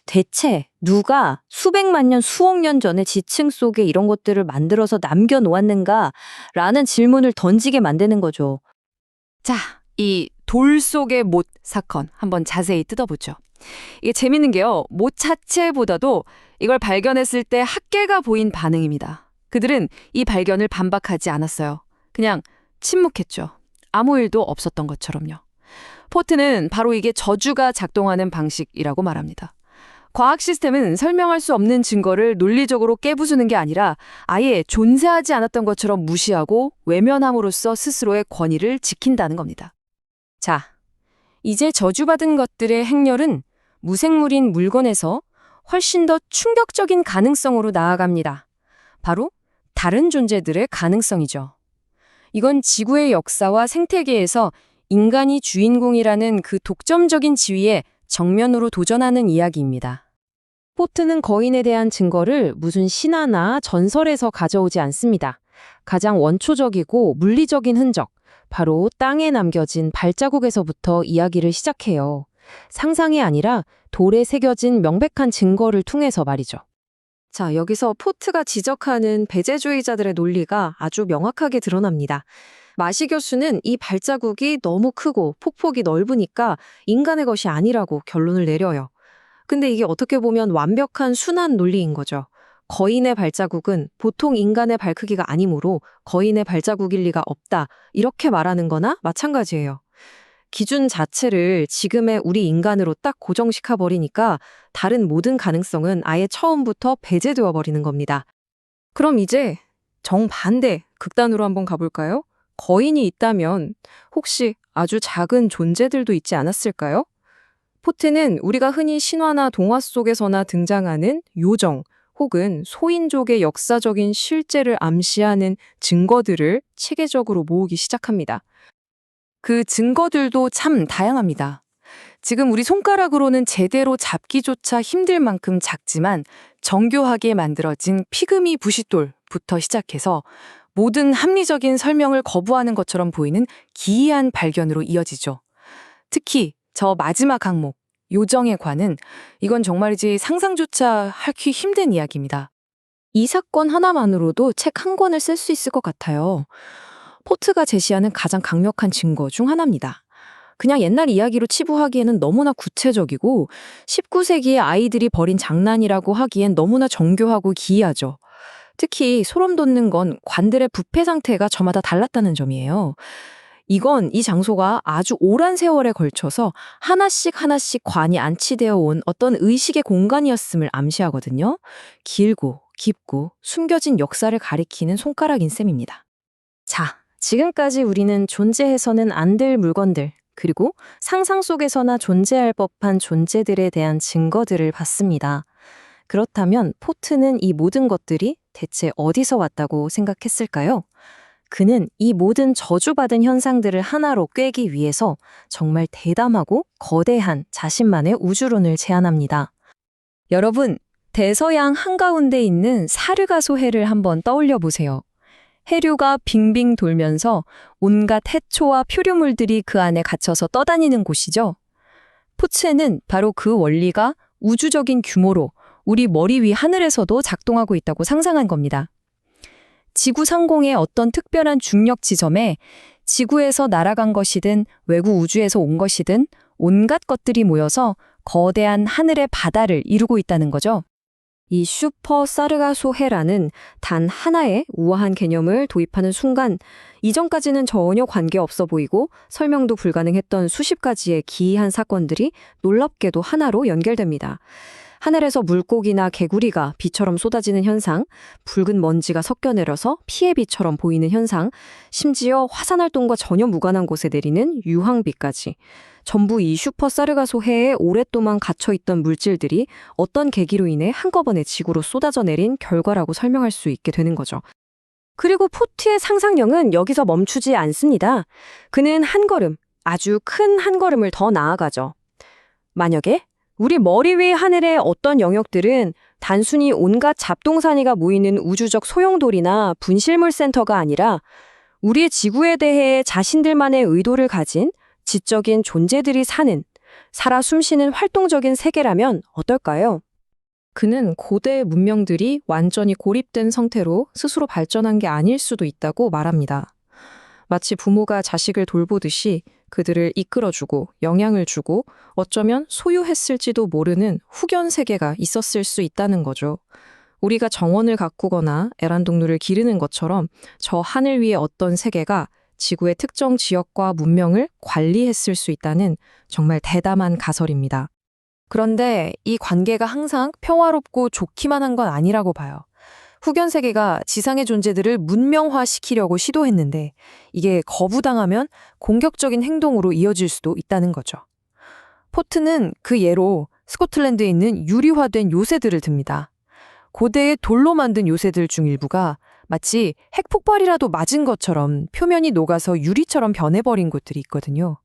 대체 누가 수백만 년, 수억 년 전에 지층 속에 이런 것들을 만들어서 남겨놓았는가? 라는 질문을 던지게 만드는 거죠. 자, 이 돌 속의 못 사건 한번 자세히 뜯어보죠. 이게 재밌는 게요. 못 자체보다도 이걸 발견했을 때 학계가 보인 반응입니다. 그들은 이 발견을 반박하지 않았어요. 그냥 침묵했죠. 아무 일도 없었던 것처럼요. 포트는 바로 이게 저주가 작동하는 방식이라고 말합니다. 과학 시스템은 설명할 수 없는 증거를 논리적으로 깨부수는 게 아니라 아예 존재하지 않았던 것처럼 무시하고 외면함으로써 스스로의 권위를 지킨다는 겁니다. 자, 이제 저주받은 것들의 행렬은 무생물인 물건에서 훨씬 더 충격적인 가능성으로 나아갑니다. 바로 다른 존재들의 가능성이죠. 이건 지구의 역사와 생태계에서 인간이 주인공이라는 그 독점적인 지위에 정면으로 도전하는 이야기입니다. 포트는 거인에 대한 증거를 무슨 신화나 전설에서 가져오지 않습니다. 가장 원초적이고 물리적인 흔적, 바로 땅에 남겨진 발자국에서부터 이야기를 시작해요. 상상이 아니라 돌에 새겨진 명백한 증거를 통해서 말이죠. 자, 여기서 포트가 지적하는 배제주의자들의 논리가 아주 명확하게 드러납니다. 마시 교수는 이 발자국이 너무 크고 폭폭이 넓으니까 인간의 것이 아니라고 결론을 내려요. 근데 이게 어떻게 보면 완벽한 순환 논리인 거죠. 거인의 발자국은 보통 인간의 발 크기가 아니므로 거인의 발자국일 리가 없다. 이렇게 말하는 거나 마찬가지예요. 기준 자체를 지금의 우리 인간으로 딱 고정시켜 버리니까 다른 모든 가능성은 아예 처음부터 배제되어 버리는 겁니다. 그럼 이제 정반대 극단으로 한번 가볼까요? 거인이 있다면 혹시 아주 작은 존재들도 있지 않았을까요? 포트는 우리가 흔히 신화나 동화 속에서나 등장하는 요정 혹은 소인족의 역사적인 실제를 암시하는 증거들을 체계적으로 모으기 시작합니다. 그 증거들도 참 다양합니다. 지금 우리 손가락으로는 제대로 잡기조차 힘들 만큼 작지만 정교하게 만들어진 피그미 부싯돌부터 시작해서 모든 합리적인 설명을 거부하는 것처럼 보이는 기이한 발견으로 이어지죠. 특히 저 마지막 항목, 요정의 관은 이건 정말이지 상상조차 하기 힘든 이야기입니다. 이 사건 하나만으로도 책 한 권을 쓸 수 있을 것 같아요. 포트가 제시하는 가장 강력한 증거 중 하나입니다. 그냥 옛날 이야기로 치부하기에는 너무나 구체적이고 19세기의 아이들이 벌인 장난이라고 하기엔 너무나 정교하고 기이하죠. 특히 소름 돋는 건 관들의 부패 상태가 저마다 달랐다는 점이에요. 이건 이 장소가 아주 오랜 세월에 걸쳐서 하나씩 관이 안치되어 온 어떤 의식의 공간이었음을 암시하거든요. 길고 깊고 숨겨진 역사를 가리키는 손가락인 셈입니다. 자, 지금까지 우리는 존재해서는 안 될 물건들, 그리고 상상 속에서나 존재할 법한 존재들에 대한 증거들을 봤습니다. 그렇다면 포트는 이 모든 것들이 대체 어디서 왔다고 생각했을까요? 그는 이 모든 저주받은 현상들을 하나로 꿰기 위해서 정말 대담하고 거대한 자신만의 우주론을 제안합니다. 여러분, 대서양 한가운데 있는 사르가소 해를 한번 떠올려 보세요. 해류가 빙빙 돌면서 온갖 해초와 표류물들이 그 안에 갇혀서 떠다니는 곳이죠. 포츠에는 바로 그 원리가 우주적인 규모로 우리 머리 위 하늘에서도 작동하고 있다고 상상한 겁니다. 지구 상공의 어떤 특별한 중력 지점에 지구에서 날아간 것이든 외부 우주에서 온 것이든 온갖 것들이 모여서 거대한 하늘의 바다를 이루고 있다는 거죠. 이 슈퍼 사르가소 해라는 단 하나의 우아한 개념을 도입하는 순간 이전까지는 전혀 관계없어 보이고 설명도 불가능했던 수십 가지의 기이한 사건들이 놀랍게도 하나로 연결됩니다. 하늘에서 물고기나 개구리가 비처럼 쏟아지는 현상, 붉은 먼지가 섞여 내려서 피의 비처럼 보이는 현상, 심지어 화산활동과 전혀 무관한 곳에 내리는 유황비까지. 전부 이 슈퍼 사르가소 해에 오랫동안 갇혀있던 물질들이 어떤 계기로 인해 한꺼번에 지구로 쏟아져 내린 결과라고 설명할 수 있게 되는 거죠. 그리고 포트의 상상력은 여기서 멈추지 않습니다. 그는 한 걸음, 아주 큰 한 걸음을 더 나아가죠. 만약에 우리 머리 위 하늘의 어떤 영역들은 단순히 온갖 잡동사니가 모이는 우주적 소용돌이나 분실물 센터가 아니라 우리의 지구에 대해 자신들만의 의도를 가진 지적인 존재들이 사는, 살아 숨쉬는 활동적인 세계라면 어떨까요? 그는 고대 문명들이 완전히 고립된 상태로 스스로 발전한 게 아닐 수도 있다고 말합니다. 마치 부모가 자식을 돌보듯이 그들을 이끌어주고 영향을 주고 어쩌면 소유했을지도 모르는 후견 세계가 있었을 수 있다는 거죠. 우리가 정원을 가꾸거나 에란동루를 기르는 것처럼 저 하늘 위의 어떤 세계가 지구의 특정 지역과 문명을 관리했을 수 있다는 정말 대담한 가설입니다. 그런데 이 관계가 항상 평화롭고 좋기만 한 건 아니라고 봐요. 후견 세계가 지상의 존재들을 문명화시키려고 시도했는데 이게 거부당하면 공격적인 행동으로 이어질 수도 있다는 거죠. 포트는 그 예로 스코틀랜드에 있는 유리화된 요새들을 듭니다. 고대의 돌로 만든 요새들 중 일부가 마치 핵폭발이라도 맞은 것처럼 표면이 녹아서 유리처럼 변해버린 곳들이 있거든요.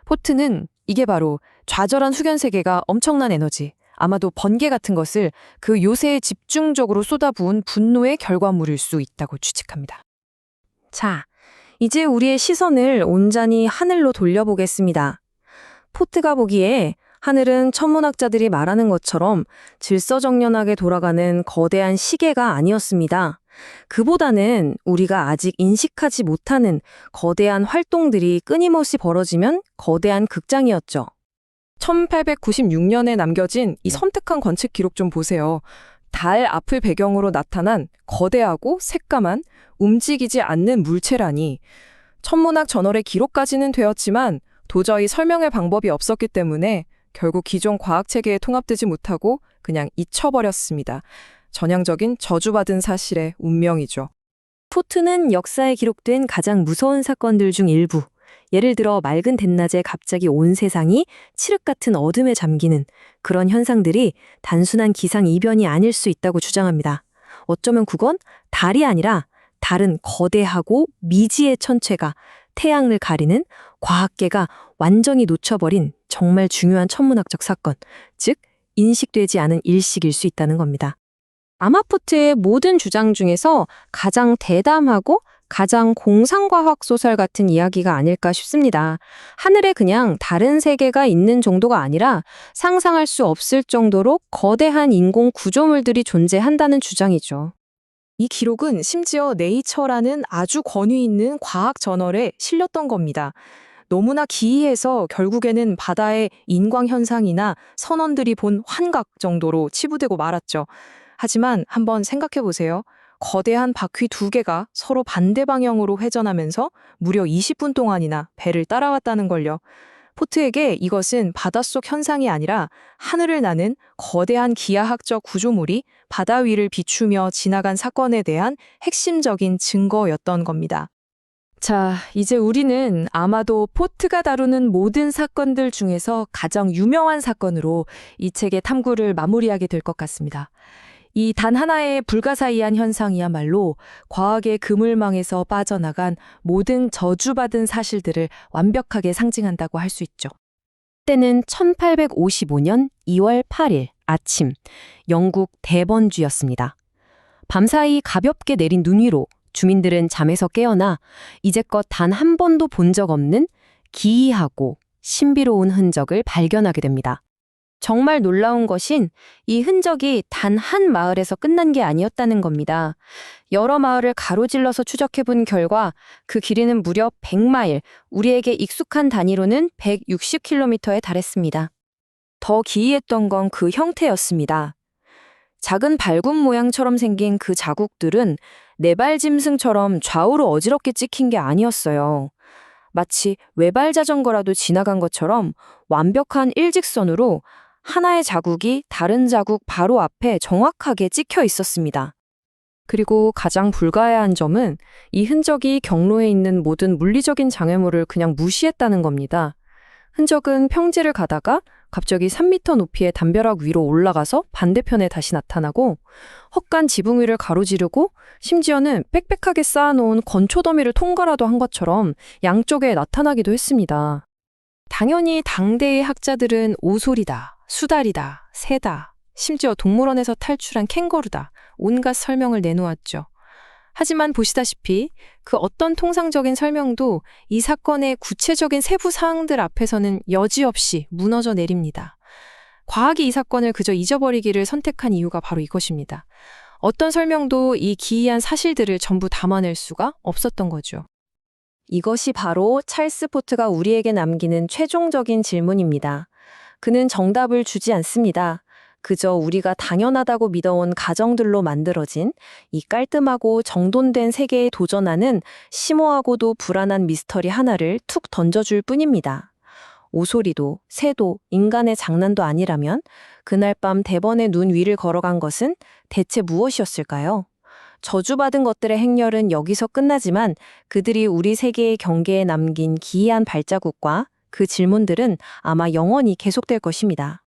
포트는 이게 바로 좌절한 후견 세계가 엄청난 에너지, 아마도 번개 같은 것을 그 요새에 집중적으로 쏟아부은 분노의 결과물일 수 있다고 추측합니다. 자, 이제 우리의 시선을 온전히 하늘로 돌려보겠습니다. 포트가 보기에 하늘은 천문학자들이 말하는 것처럼 질서정연하게 돌아가는 거대한 시계가 아니었습니다. 그보다는 우리가 아직 인식하지 못하는 거대한 활동들이 끊임없이 벌어지면 거대한 극장이었죠. 1896년에 남겨진 이 섬뜩한 관측 기록 좀 보세요. 달 앞을 배경으로 나타난 거대하고 새까만 움직이지 않는 물체라니. 천문학 저널의 기록까지는 되었지만 도저히 설명할 방법이 없었기 때문에 결국 기존 과학체계에 통합되지 못하고 그냥 잊혀버렸습니다. 전향적인 저주받은 사실의 운명이죠. 포트는 역사에 기록된 가장 무서운 사건들 중 일부, 예를 들어 맑은 대낮에 갑자기 온 세상이 칠흑 같은 어둠에 잠기는 그런 현상들이 단순한 기상이변이 아닐 수 있다고 주장합니다. 어쩌면 그건 달이 아니라 다른 거대하고 미지의 천체가 태양을 가리는 과학계가 완전히 놓쳐버린 정말 중요한 천문학적 사건, 즉 인식되지 않은 일식일 수 있다는 겁니다. 아마포트의 모든 주장 중에서 가장 대담하고 가장 공상과학 소설 같은 이야기가 아닐까 싶습니다. 하늘에 그냥 다른 세계가 있는 정도가 아니라 상상할 수 없을 정도로 거대한 인공 구조물들이 존재한다는 주장이죠. 이 기록은 심지어 네이처라는 아주 권위 있는 과학 저널에 실렸던 겁니다. 너무나 기이해서 결국에는 바다의 인광 현상이나 선원들이 본 환각 정도로 치부되고 말았죠. 하지만 한번 생각해 보세요. 거대한 바퀴 2개가 서로 반대 방향으로 회전하면서 무려 20분 동안이나 배를 따라왔다는 걸요. 포트에게 이것은 바닷속 현상이 아니라 하늘을 나는 거대한 기하학적 구조물이 바다 위를 비추며 지나간 사건에 대한 핵심적인 증거였던 겁니다. 자, 이제 우리는 아마도 포트가 다루는 모든 사건들 중에서 가장 유명한 사건으로 이 책의 탐구를 마무리하게 될 것 같습니다. 이 단 하나의 불가사의한 현상이야말로 과학의 그물망에서 빠져나간 모든 저주받은 사실들을 완벽하게 상징한다고 할 수 있죠. 때는 1855년 2월 8일 아침, 영국 대번주였습니다. 밤사이 가볍게 내린 눈 위로 주민들은 잠에서 깨어나 이제껏 단 한 번도 본 적 없는 기이하고 신비로운 흔적을 발견하게 됩니다. 정말 놀라운 것인 이 흔적이 단 한 마을에서 끝난 게 아니었다는 겁니다. 여러 마을을 가로질러서 추적해본 결과 그 길이는 무려 100마일, 우리에게 익숙한 단위로는 160km에 달했습니다. 더 기이했던 건 그 형태였습니다. 작은 발굽 모양처럼 생긴 그 자국들은 네발 짐승처럼 좌우로 어지럽게 찍힌 게 아니었어요. 마치 외발 자전거라도 지나간 것처럼 완벽한 일직선으로 하나의 자국이 다른 자국 바로 앞에 정확하게 찍혀 있었습니다. 그리고 가장 불가해한 점은 이 흔적이 경로에 있는 모든 물리적인 장애물을 그냥 무시했다는 겁니다. 흔적은 평지를 가다가 갑자기 3m 높이의 담벼락 위로 올라가서 반대편에 다시 나타나고 헛간 지붕 위를 가로지르고 심지어는 빽빽하게 쌓아놓은 건초더미를 통과라도 한 것처럼 양쪽에 나타나기도 했습니다. 당연히 당대의 학자들은 오소리다, 수달이다, 새다, 심지어 동물원에서 탈출한 캥거루다, 온갖 설명을 내놓았죠. 하지만 보시다시피 그 어떤 통상적인 설명도 이 사건의 구체적인 세부 사항들 앞에서는 여지없이 무너져 내립니다. 과학이 이 사건을 그저 잊어버리기를 선택한 이유가 바로 이것입니다. 어떤 설명도 이 기이한 사실들을 전부 담아낼 수가 없었던 거죠. 이것이 바로 찰스 포트가 우리에게 남기는 최종적인 질문입니다. 그는 정답을 주지 않습니다. 그저 우리가 당연하다고 믿어온 가정들로 만들어진 이 깔끔하고 정돈된 세계에 도전하는 심오하고도 불안한 미스터리 하나를 툭 던져줄 뿐입니다. 오소리도 새도 인간의 장난도 아니라면 그날 밤 대번의 눈 위를 걸어간 것은 대체 무엇이었을까요? 저주받은 것들의 행렬은 여기서 끝나지만 그들이 우리 세계의 경계에 남긴 기이한 발자국과 그 질문들은 아마 영원히 계속될 것입니다.